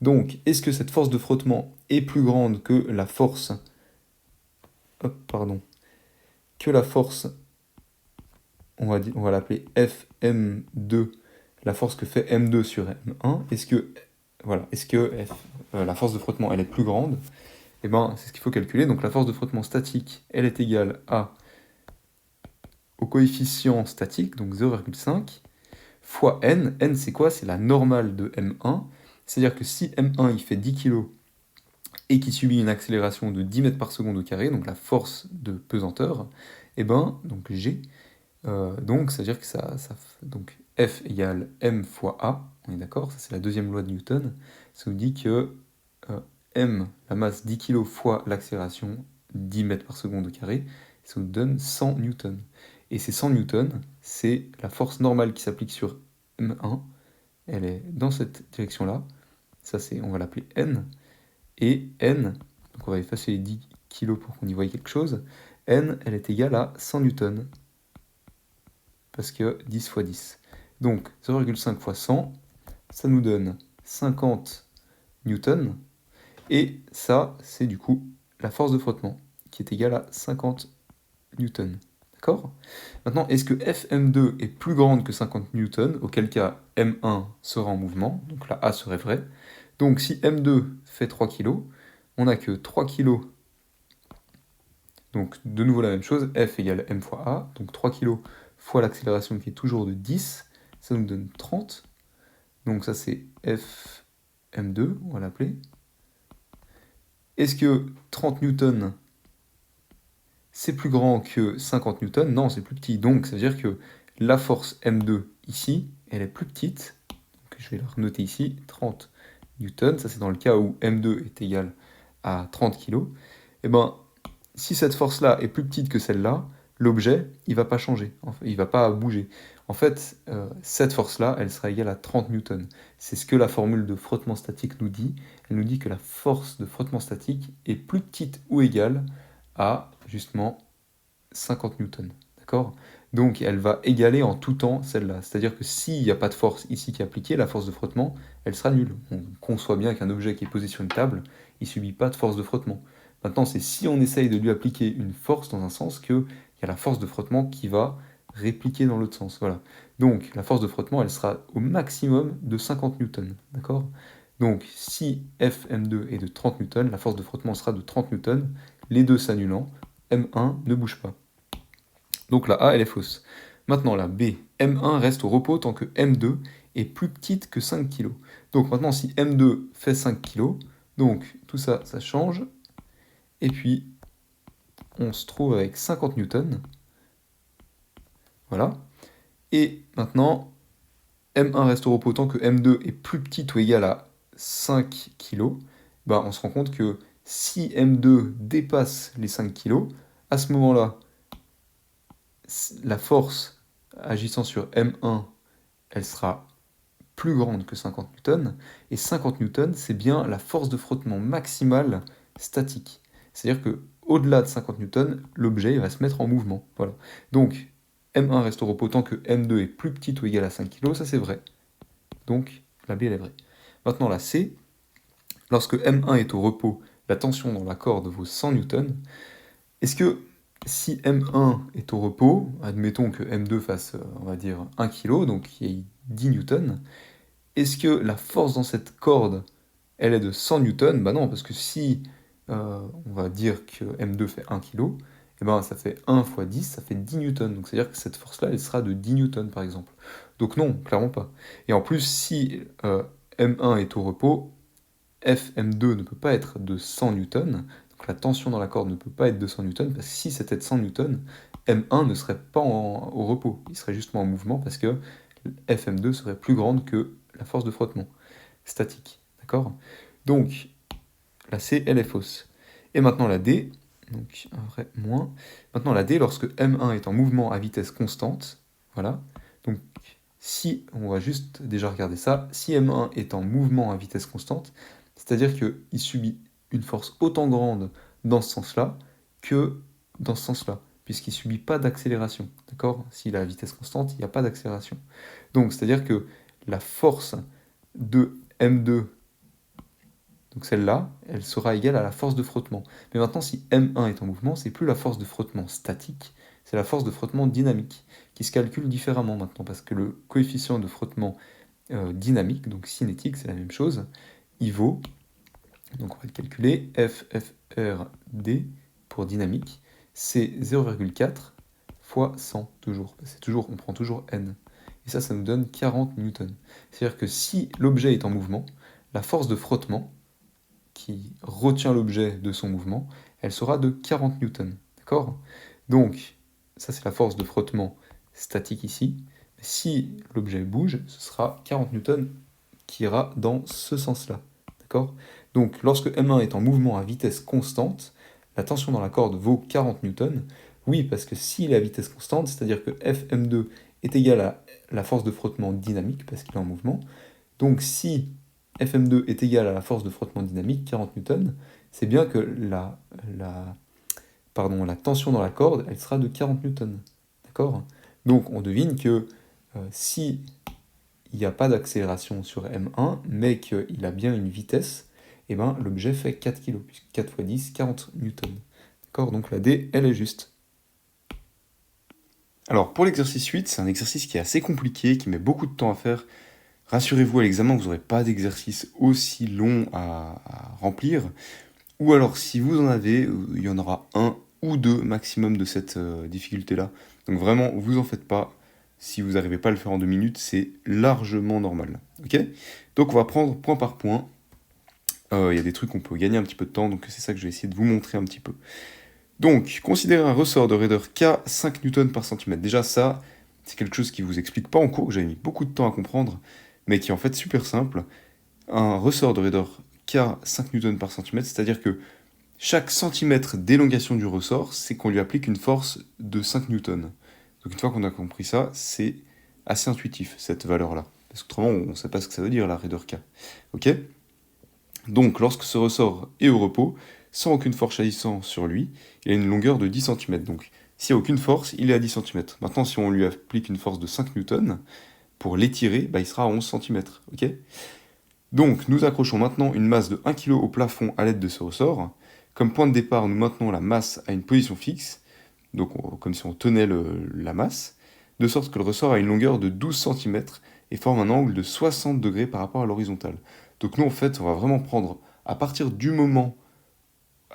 Donc, est-ce que cette force de frottement est plus grande que la force... Que la force... On va l'appeler Fm2, la force que fait M2 sur M1. Est-ce que la force de frottement, elle est plus grande? Eh bien, c'est ce qu'il faut calculer. Donc la force de frottement statique, elle est égale au coefficient statique, donc 0,5, fois N. N, c'est quoi? C'est la normale de M1. C'est-à-dire que si M1, il fait 10 kg et qu'il subit une accélération de 10 mètres par seconde au carré, donc la force de pesanteur, eh ben, donc G, donc ça veut dire que donc F égale M fois A, on est d'accord, ça c'est la deuxième loi de Newton, ça nous dit que M, la masse 10 kg fois l'accélération 10 mètres par seconde au carré, ça nous donne 100 newtons. Et ces 100 newtons, c'est la force normale qui s'applique sur M1, elle est dans cette direction-là, ça c'est, on va l'appeler N, et N, donc on va effacer les 10 kg pour qu'on y voie quelque chose, N, elle est égale à 100 newtons, parce que 10 fois 10. Donc 0,5 fois 100, ça nous donne 50 newtons, et ça, c'est du coup la force de frottement, qui est égale à 50 newtons. D'accord? Maintenant, est-ce que Fm2 est plus grande que 50 newtons, auquel cas M1 sera en mouvement, donc la A serait vraie. Donc si M2 fait 3 kg, on n'a que 3 kg, donc de nouveau la même chose, F égale M fois A, donc 3 kg fois l'accélération qui est toujours de 10, ça nous donne 30. Donc ça c'est Fm2, on va l'appeler. Est-ce que 30 newtons, c'est plus grand que 50 newtons? Non, c'est plus petit. Donc ça veut dire que la force M2 ici, elle est plus petite. Donc je vais la renoter ici, 30 newtons. Ça c'est dans le cas où M2 est égal à 30 kg. Et ben, si cette force-là est plus petite que celle-là, l'objet, il va pas changer, il va pas bouger. En fait, cette force-là, elle sera égale à 30 newtons. C'est ce que la formule de frottement statique nous dit. Elle nous dit que la force de frottement statique est plus petite ou égale à, justement, 50 newtons. D'accord? Donc, elle va égaler en tout temps celle-là. C'est-à-dire que s'il n'y a pas de force ici qui est appliquée, la force de frottement, elle sera nulle. On conçoit bien qu'un objet qui est posé sur une table, il ne subit pas de force de frottement. Maintenant, c'est si on essaye de lui appliquer une force dans un sens qu'il y a la force de frottement qui va répliquer dans l'autre sens. Voilà. Donc, la force de frottement, elle sera au maximum de 50 newtons. D'accord? Donc, si Fm2 est de 30 newtons, la force de frottement sera de 30 newtons, les deux s'annulant, M1 ne bouge pas. Donc la A, elle est fausse. Maintenant la B, M1 reste au repos tant que M2 est plus petite que 5 kg. Donc maintenant, si M2 fait 5 kg, donc tout ça, ça change. Et puis, on se trouve avec 50 newtons. Voilà. Et maintenant, M1 reste au repos tant que M2 est plus petit ou égal à 5 kg. Ben, on se rend compte que si M2 dépasse les 5 kg, à ce moment-là, la force agissant sur M1, elle sera plus grande que 50 newtons. Et 50 newtons, c'est bien la force de frottement maximale statique. C'est-à-dire que au-delà de 50 newtons, l'objet va se mettre en mouvement. Voilà. Donc, M1 reste au repos tant que M2 est plus petit ou égal à 5 kg, ça c'est vrai. Donc, la B, elle est vraie. Maintenant, la C, lorsque M1 est au repos, la tension dans la corde vaut 100 newtons. Est-ce que si M1 est au repos, admettons que M2 fasse, on va dire, 1 kg, donc il y ait 10 newtons, est-ce que la force dans cette corde, elle est de 100 newtons? Bah non, parce que si on va dire que M2 fait 1 kg, et ben ça fait 1 fois 10, ça fait 10 newtons. Donc c'est-à-dire que cette force-là, elle sera de 10 newtons par exemple. Donc non, clairement pas. Et en plus, si M1 est au repos, FM2 ne peut pas être de 100 newtons. Donc la tension dans la corde ne peut pas être de 100 newtons, parce que si c'était de 100 newtons, M1 ne serait pas au repos. Il serait justement en mouvement parce que FM2 serait plus grande que la force de frottement statique. D'accord? Donc, la C, elle est fausse. Et maintenant la D, donc un vrai moins. Maintenant la D, lorsque M1 est en mouvement à vitesse constante, voilà. Donc, si, on va juste déjà regarder ça, si M1 est en mouvement à vitesse constante, c'est-à-dire qu'il subit une force autant grande dans ce sens-là que dans ce sens-là, puisqu'il ne subit pas d'accélération. D'accord? S'il est à vitesse constante, il n'y a pas d'accélération. Donc, c'est-à-dire que la force de M2, donc celle-là, elle sera égale à la force de frottement. Mais maintenant, si M1 est en mouvement, c'est plus la force de frottement statique, c'est la force de frottement dynamique, qui se calcule différemment maintenant, parce que le coefficient de frottement dynamique, donc cinétique, c'est la même chose, il vaut, donc on va le calculer, FFRD pour dynamique, c'est 0,4 fois 100, toujours. C'est toujours, on prend toujours N. Et ça nous donne 40 newtons. C'est-à-dire que si l'objet est en mouvement, la force de frottement, qui retient l'objet de son mouvement, elle sera de 40 newtons. D'accord? Donc, ça c'est la force de frottement statique ici. Si l'objet bouge, ce sera 40 newtons qui ira dans ce sens-là. D'accord? Donc, lorsque M1 est en mouvement à vitesse constante, la tension dans la corde vaut 40 newtons. Oui, parce que s'il est à vitesse constante, c'est-à-dire que Fm2 est égal à la force de frottement dynamique, parce qu'il est en mouvement. Donc, si Fm2 est égal à la force de frottement dynamique, 40 newtons, c'est bien que la tension dans la corde, elle sera de 40 newtons. D'accord? Donc, on devine que si il n'y a pas d'accélération sur M1, mais qu'il a bien une vitesse, et ben, l'objet fait 4 kg, puisque 4 fois 10, 40 newtons. D'accord? Donc la D, elle est juste. Alors pour l'exercice 8, c'est un exercice qui est assez compliqué, qui met beaucoup de temps à faire. Rassurez-vous, à l'examen, vous n'aurez pas d'exercice aussi long à remplir. Ou alors, si vous en avez, il y en aura un ou deux maximum de cette difficulté-là. Donc vraiment, vous en faites pas. Si vous n'arrivez pas à le faire en 2 minutes, c'est largement normal. Ok? Donc on va prendre point par point. Il y a des trucs qu'on peut gagner un petit peu de temps, donc c'est ça que je vais essayer de vous montrer un petit peu. Donc, considérez un ressort de raideur K 5 newtons par centimètre. Déjà ça, c'est quelque chose qui vous explique pas en cours, que j'avais mis beaucoup de temps à comprendre, mais qui est en fait super simple. Un ressort de raideur K 5 newtons par centimètre, c'est-à-dire que chaque centimètre d'élongation du ressort, c'est qu'on lui applique une force de 5 newtons. Donc une fois qu'on a compris ça, c'est assez intuitif, cette valeur-là. Parce qu'autrement, on ne sait pas ce que ça veut dire, la raideur K. Ok? Donc, lorsque ce ressort est au repos, sans aucune force agissant sur lui, il a une longueur de 10 cm. Donc, s'il n'y a aucune force, il est à 10 cm. Maintenant, si on lui applique une force de 5 newtons, pour l'étirer, bah, il sera à 11 cm. Ok? Donc, nous accrochons maintenant une masse de 1 kg au plafond à l'aide de ce ressort. Comme point de départ, nous maintenons la masse à une position fixe, donc comme si on tenait la masse, de sorte que le ressort a une longueur de 12 cm et forme un angle de 60 degrés par rapport à l'horizontale. Donc nous, en fait, on va vraiment prendre, à partir du moment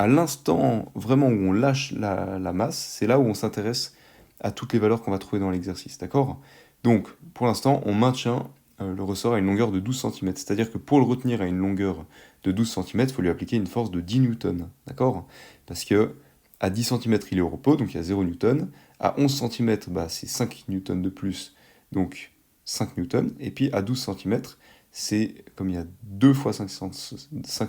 à l'instant vraiment où on lâche la masse, c'est là où on s'intéresse à toutes les valeurs qu'on va trouver dans l'exercice, d'accord? Donc, pour l'instant, on maintient le ressort à une longueur de 12 cm. C'est-à-dire que pour le retenir à une longueur de 12 cm, il faut lui appliquer une force de 10 newtons, d'accord? Parce que à 10 cm, il est au repos, donc il y a 0 newton. À 11 cm, bah, c'est 5 newtons de plus, donc 5 newtons. Et puis à 12 cm, c'est comme il y a 2 fois 5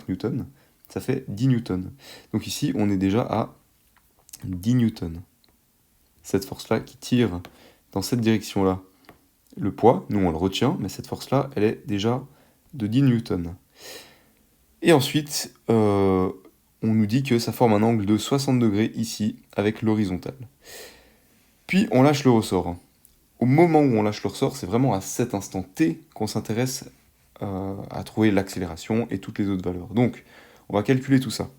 newtons, ça fait 10 newtons. Donc ici, on est déjà à 10 newtons. Cette force-là qui tire dans cette direction-là le poids, nous on le retient, mais cette force-là, elle est déjà de 10 newtons. Et ensuite, on nous dit que ça forme un angle de 60 degrés ici, avec l'horizontale. Puis on lâche le ressort. Au moment où on lâche le ressort, c'est vraiment à cet instant T qu'on s'intéresse à trouver l'accélération et toutes les autres valeurs. Donc, on va calculer tout ça.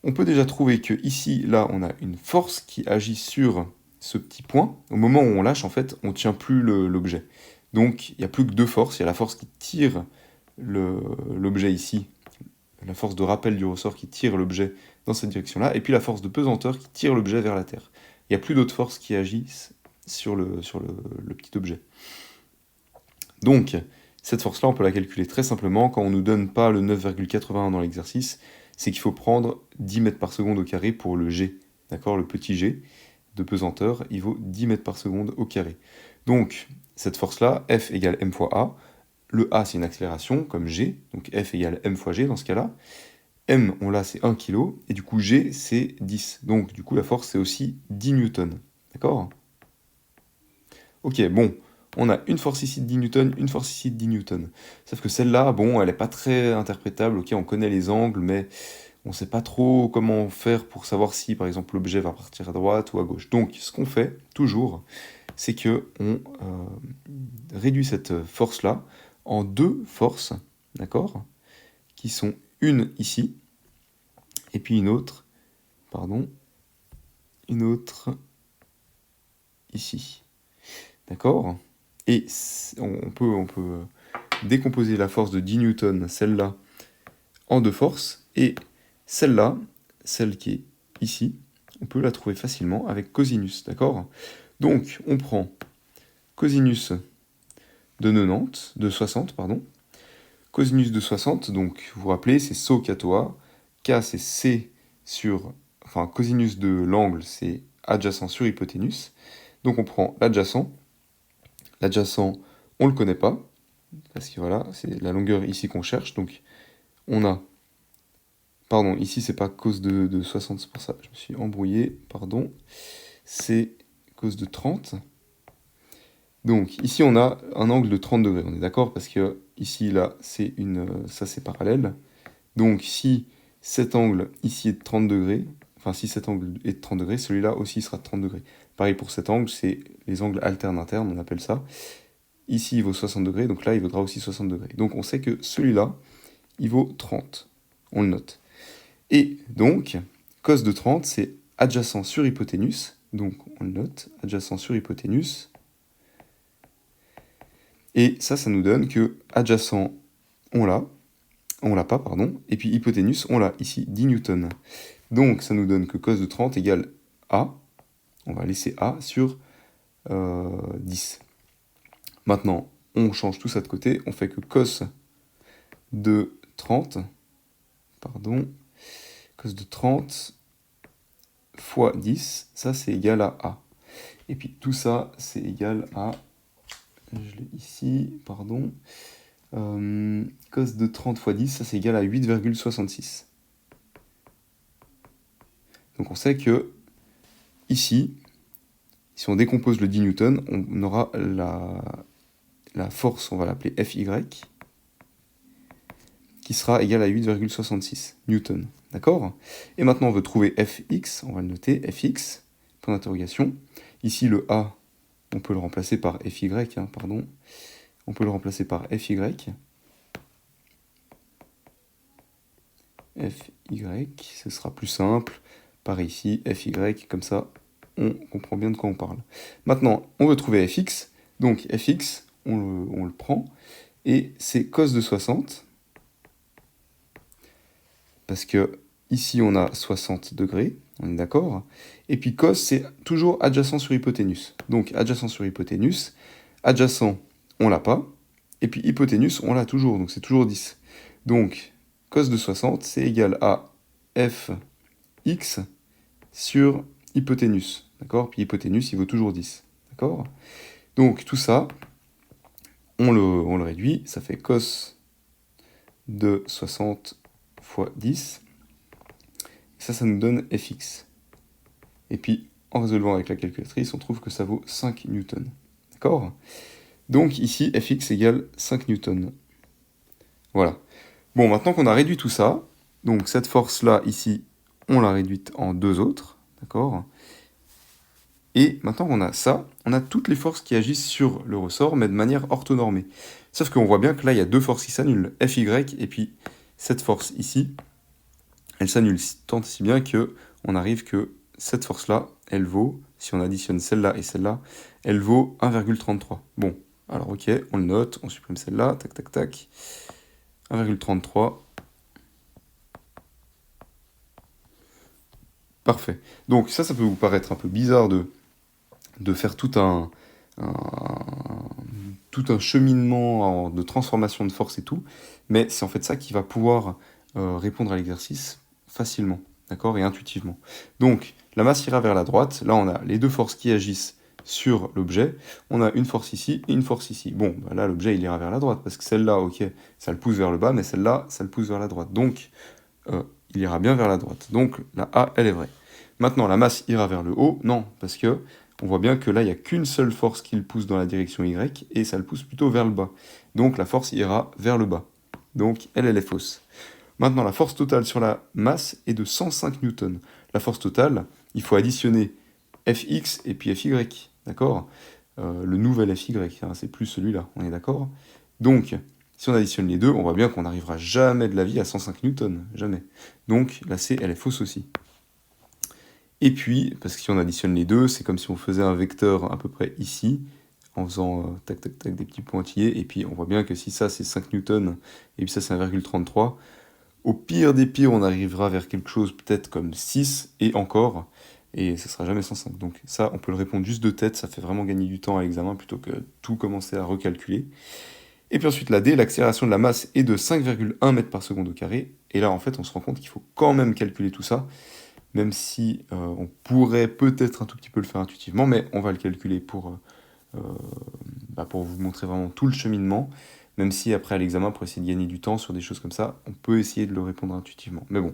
On peut déjà trouver que ici, là, on a une force qui agit sur ce petit point. Au moment où on lâche, en fait, on ne tient plus l'objet. Donc, il n'y a plus que deux forces. Il y a la force qui tire l'objet ici, la force de rappel du ressort qui tire l'objet dans cette direction-là, et puis la force de pesanteur qui tire l'objet vers la Terre. Il n'y a plus d'autres forces qui agissent sur le petit objet. Donc, cette force-là, on peut la calculer très simplement. Quand on ne nous donne pas le 9,81 dans l'exercice, c'est qu'il faut prendre 10 mètres par seconde au carré pour le G. D'accord? Le petit G de pesanteur, il vaut 10 mètres par seconde au carré. Donc, cette force-là, F égale m fois A. Le A, c'est une accélération, comme G. Donc, F égale m fois G dans ce cas-là. M, on l'a, c'est 1 kg. Et du coup, G, c'est 10. Donc, du coup, la force, c'est aussi 10 newtons. D'accord? Ok, bon. On a une force ici de 10 newtons, une force ici de 10 newtons. Sauf que celle-là, bon, elle n'est pas très interprétable. Ok, on connaît les angles, mais on ne sait pas trop comment faire pour savoir si, par exemple, l'objet va partir à droite ou à gauche. Donc, ce qu'on fait, toujours, c'est que on réduit cette force-là en deux forces, d'accord, qui sont une ici, et puis une autre ici. D'accord? Et on peut décomposer la force de 10 newtons, celle-là, en deux forces, et celle-là, celle qui est ici, on peut la trouver facilement avec cosinus, d'accord? Donc, on prend cosinus de 60, pardon. Cosinus de 60, donc, vous vous rappelez, c'est SO catoa. K, c'est C sur... Enfin, cosinus de l'angle, c'est adjacent sur hypoténuse. Donc, on prend l'adjacent. L'adjacent, on ne le connaît pas, parce que voilà, c'est la longueur ici qu'on cherche. Donc, on a... Pardon, ici, c'est pas cos de 60, c'est pour ça je me suis embrouillé, pardon. C'est cos de 30. Donc, ici, on a un angle de 30 degrés, on est d'accord? Parce que ici, là, ça, c'est parallèle. Donc, si cet angle ici est de 30 degrés, enfin, si cet angle est de 30 degrés, celui-là aussi sera de 30 degrés. Pareil pour cet angle, c'est les angles alternes internes, on appelle ça. Ici, il vaut 60 degrés, donc là, il vaudra aussi 60 degrés. Donc, on sait que celui-là, il vaut 30. On le note. Et donc, cos de 30, c'est adjacent sur hypoténuse. Donc, on le note, adjacent sur hypoténuse. Et ça nous donne que adjacent, on l'a pas, pardon, et puis hypoténuse, on l'a ici, 10 newtons. Donc ça nous donne que cos de 30 égale A, on va laisser A sur 10. Maintenant, on change tout ça de côté, on fait que cos de 30, cos de 30 fois 10, ça c'est égal à A. Et puis tout ça, c'est égal à... Je l'ai ici, pardon. Cos de 30 fois 10, ça c'est égal à 8,66. Donc on sait que ici, si on décompose le 10 newtons, on aura la force, on va l'appeler Fy, qui sera égale à 8,66 newtons. D'accord? Et maintenant on veut trouver Fx, on va le noter, Fx, point d'interrogation. Ici le A, on peut le remplacer par Fy, pardon. On peut le remplacer par Fy. Fy, ce sera plus simple. Pareil ici, Fy, comme ça, on comprend bien de quoi on parle. Maintenant, on veut trouver Fx. Donc Fx, on le prend. Et c'est cos de 60. Parce que ici on a 60 degrés, on est d'accord. Et puis cos, c'est toujours adjacent sur hypoténuse. Donc adjacent sur hypoténuse, adjacent, on l'a pas. Et puis hypoténuse, on l'a toujours, donc c'est toujours 10. Donc cos de 60, c'est égal à fx sur hypoténuse, d'accord. Puis hypoténuse, il vaut toujours 10, d'accord. Donc tout ça, on le réduit, ça fait cos de 60 fois 10. Ça nous donne fx. Et puis, en résolvant avec la calculatrice, on trouve que ça vaut 5 newtons. D'accord? Donc ici, fx égale 5 newtons. Voilà. Bon, maintenant qu'on a réduit tout ça, donc cette force-là, ici, on l'a réduite en deux autres. D'accord? Et maintenant qu'on a ça, on a toutes les forces qui agissent sur le ressort, mais de manière orthonormée. Sauf qu'on voit bien que là, il y a deux forces qui s'annulent, Fy, et puis cette force ici, elle s'annule tant si bien que on arrive que cette force-là, elle vaut, si on additionne celle-là et celle-là, elle vaut 1,33. Bon, alors ok, on le note, on supprime celle-là, tac, tac, tac. 1,33. Parfait. Donc ça peut vous paraître un peu bizarre de faire tout un cheminement de transformation de force et tout, mais c'est en fait ça qui va pouvoir répondre à l'exercice facilement, d'accord, et intuitivement. Donc, la masse ira vers la droite, là on a les deux forces qui agissent sur l'objet, on a une force ici et une force ici. Bon, bah là l'objet il ira vers la droite, parce que celle-là, ok, ça le pousse vers le bas, mais celle-là, ça le pousse vers la droite. Donc, il ira bien vers la droite. Donc, la A, elle est vraie. Maintenant, la masse ira vers le haut, non, parce que on voit bien que là, il n'y a qu'une seule force qui le pousse dans la direction Y, et ça le pousse plutôt vers le bas. Donc la force ira vers le bas. Donc elle est fausse. Maintenant, la force totale sur la masse est de 105 newtons. La force totale, il faut additionner Fx et puis Fy, d'accord. Le nouvel Fy, hein, c'est plus celui-là, on est d'accord. Donc, si on additionne les deux, on voit bien qu'on n'arrivera jamais de la vie à 105 newtons, jamais. Donc la C, elle est fausse aussi. Et puis, parce que si on additionne les deux, c'est comme si on faisait un vecteur à peu près ici, en faisant tac tac tac des petits pointillés, et puis on voit bien que si ça c'est 5 newtons, et puis ça c'est 1,33, au pire des pires, on arrivera vers quelque chose peut-être comme 6, et encore, et ce sera jamais 105. Donc ça, on peut le répondre juste de tête, ça fait vraiment gagner du temps à l'examen, plutôt que tout commencer à recalculer. Et puis ensuite, la D, l'accélération de la masse est de 5,1 mètres par seconde au carré, et là en fait on se rend compte qu'il faut quand même calculer tout ça, même si on pourrait peut-être un tout petit peu le faire intuitivement, mais on va le calculer pour vous montrer vraiment tout le cheminement, même si après à l'examen, pour essayer de gagner du temps sur des choses comme ça, on peut essayer de le répondre intuitivement. Mais bon,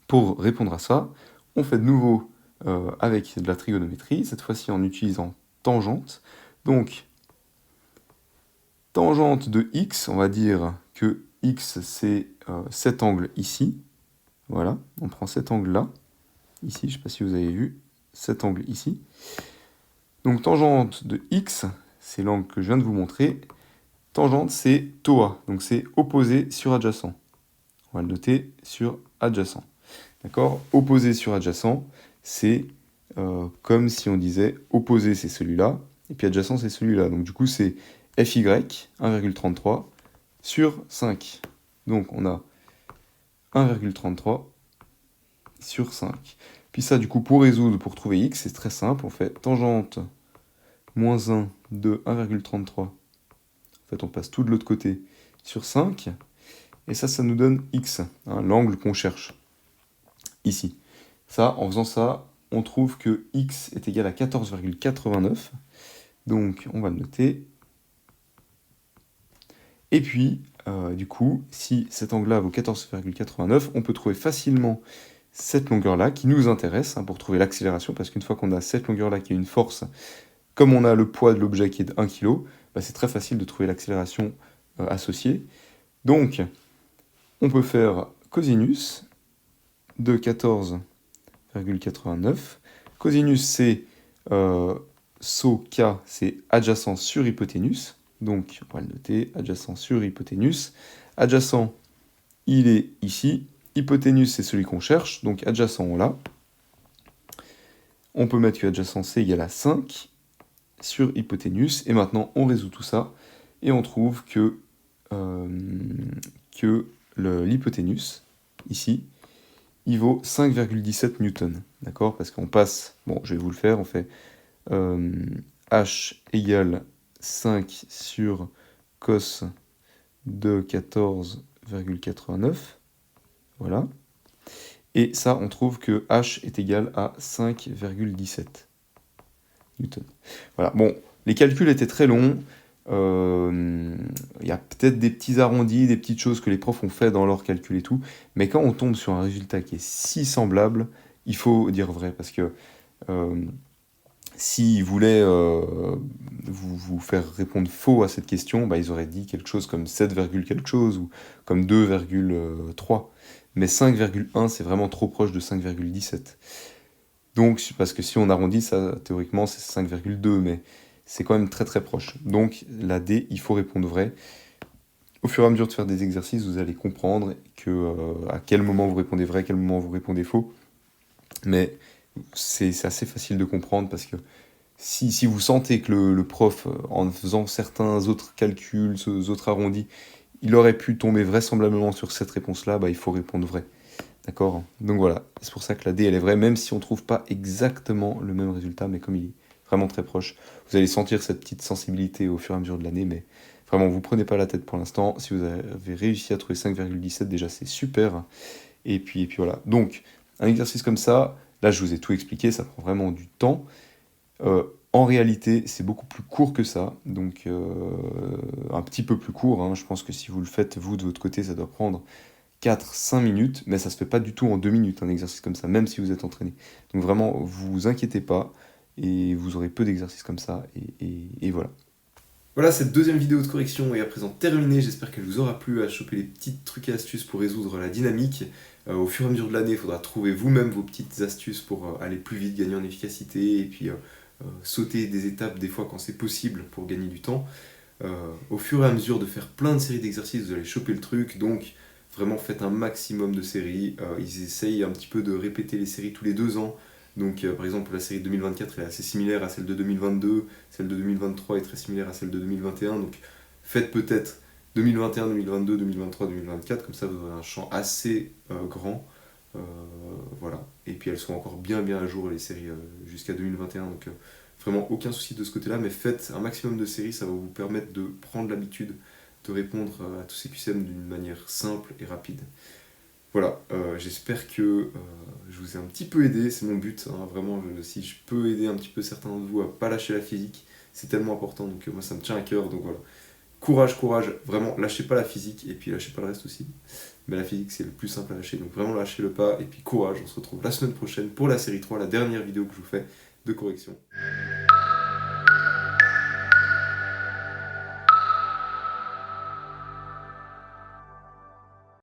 pour répondre à ça, on fait de nouveau avec de la trigonométrie, cette fois-ci en utilisant tangente. Donc, tangente de x, on va dire que x c'est cet angle ici. Voilà, on prend cet angle-là, ici, je ne sais pas si vous avez vu, cet angle ici. Donc tangente de x, c'est l'angle que je viens de vous montrer. Tangente, c'est TOA, donc c'est opposé sur adjacent. On va le noter sur adjacent. D'accord? Opposé sur adjacent, c'est comme si on disait opposé, c'est celui-là, et puis adjacent, c'est celui-là. Donc du coup, c'est FY, 1,33, sur 5. Donc on a 1,33 sur 5. Puis ça, du coup, pour résoudre, pour trouver x, c'est très simple. On fait tangente moins 1 de 1,33. En fait, on passe tout de l'autre côté sur 5. Et ça nous donne x, hein, l'angle qu'on cherche, ici. Ça, en faisant ça, on trouve que x est égal à 14,89. Donc, on va le noter. Et puis, du coup, si cet angle-là vaut 14,89, on peut trouver facilement cette longueur-là qui nous intéresse pour trouver l'accélération, parce qu'une fois qu'on a cette longueur-là qui est une force, comme on a le poids de l'objet qui est de 1 kg, c'est très facile de trouver l'accélération associée. Donc, on peut faire cosinus de 14,89. Cosinus, c'est SO-K, c'est adjacent sur hypoténuse. Donc, on va le noter, adjacent sur hypoténuse. Adjacent, il est ici. Hypoténuse, c'est celui qu'on cherche. Donc, adjacent, on l'a. On peut mettre que adjacent, c'est égal à 5 sur hypoténuse. Et maintenant, on résout tout ça. Et on trouve que l'hypoténuse, ici, il vaut 5,17 newtons, d'accord? Parce qu'on passe, bon, je vais vous le faire, on fait H égale 5 sur cos de 14,89, voilà. Et ça, on trouve que H est égal à 5,17 newtons. Voilà, bon, les calculs étaient très longs. Il y a peut-être des petits arrondis, des petites choses que les profs ont fait dans leurs calculs et tout, mais quand on tombe sur un résultat qui est si semblable, il faut dire vrai, parce que s'ils voulaient vous faire répondre faux à cette question, bah, ils auraient dit quelque chose comme 7, quelque chose, ou comme 2,3. Mais 5,1, c'est vraiment trop proche de 5,17. Donc, parce que si on arrondit, ça, théoriquement, c'est 5,2, mais c'est quand même très très proche. Donc, la D, il faut répondre vrai. Au fur et à mesure de faire des exercices, vous allez comprendre à quel moment vous répondez vrai, à quel moment vous répondez faux. Mais c'est assez facile de comprendre parce que si vous sentez que le prof, en faisant certains autres calculs, autres arrondis, il aurait pu tomber vraisemblablement sur cette réponse-là, bah, il faut répondre vrai. D'accord? Donc voilà, c'est pour ça que la D, elle est vraie, même si on ne trouve pas exactement le même résultat, mais comme il est vraiment très proche, vous allez sentir cette petite sensibilité au fur et à mesure de l'année, mais vraiment, vous prenez pas la tête pour l'instant. Si vous avez réussi à trouver 5,17, déjà, c'est super. Et puis voilà. Donc, un exercice comme ça, là, je vous ai tout expliqué, ça prend vraiment du temps. En réalité, c'est beaucoup plus court que ça, donc un petit peu plus court, hein. Je pense que si vous le faites, vous, de votre côté, ça doit prendre 4-5 minutes, mais ça se fait pas du tout en 2 minutes, un exercice comme ça, même si vous êtes entraîné. Donc vraiment, vous inquiétez pas, et vous aurez peu d'exercices comme ça, et voilà. Voilà, cette deuxième vidéo de correction est à présent terminée. J'espère qu'elle vous aura plu à choper les petits trucs et astuces pour résoudre la dynamique. Au fur et à mesure de l'année, il faudra trouver vous-même vos petites astuces pour aller plus vite, gagner en efficacité, et puis sauter des étapes des fois quand c'est possible pour gagner du temps. Au fur et à mesure de faire plein de séries d'exercices, vous allez choper le truc. Donc vraiment faites un maximum de séries. Ils essayent un petit peu de répéter les séries tous les 2 ans. Donc par exemple la série de 2024 est assez similaire à celle de 2022, celle de 2023 est très similaire à celle de 2021. Donc faites peut-être 2021, 2022, 2023, 2024, comme ça vous aurez un champ assez grand. Euh, voilà. Et puis elles sont encore bien à jour les séries jusqu'à 2021. Donc vraiment aucun souci de ce côté-là, mais faites un maximum de séries, ça va vous permettre de prendre l'habitude de répondre à tous ces QCM d'une manière simple et rapide. Voilà, j'espère que je vous ai un petit peu aidé, c'est mon but, hein, vraiment, si je peux aider un petit peu certains d'entre vous à pas lâcher la physique, c'est tellement important, donc moi ça me tient à cœur, donc voilà. Courage, vraiment, lâchez pas la physique, et puis lâchez pas le reste aussi. Mais la physique c'est le plus simple à lâcher, donc vraiment lâchez le pas, et puis courage, on se retrouve la semaine prochaine pour la série 3, la dernière vidéo que je vous fais de correction.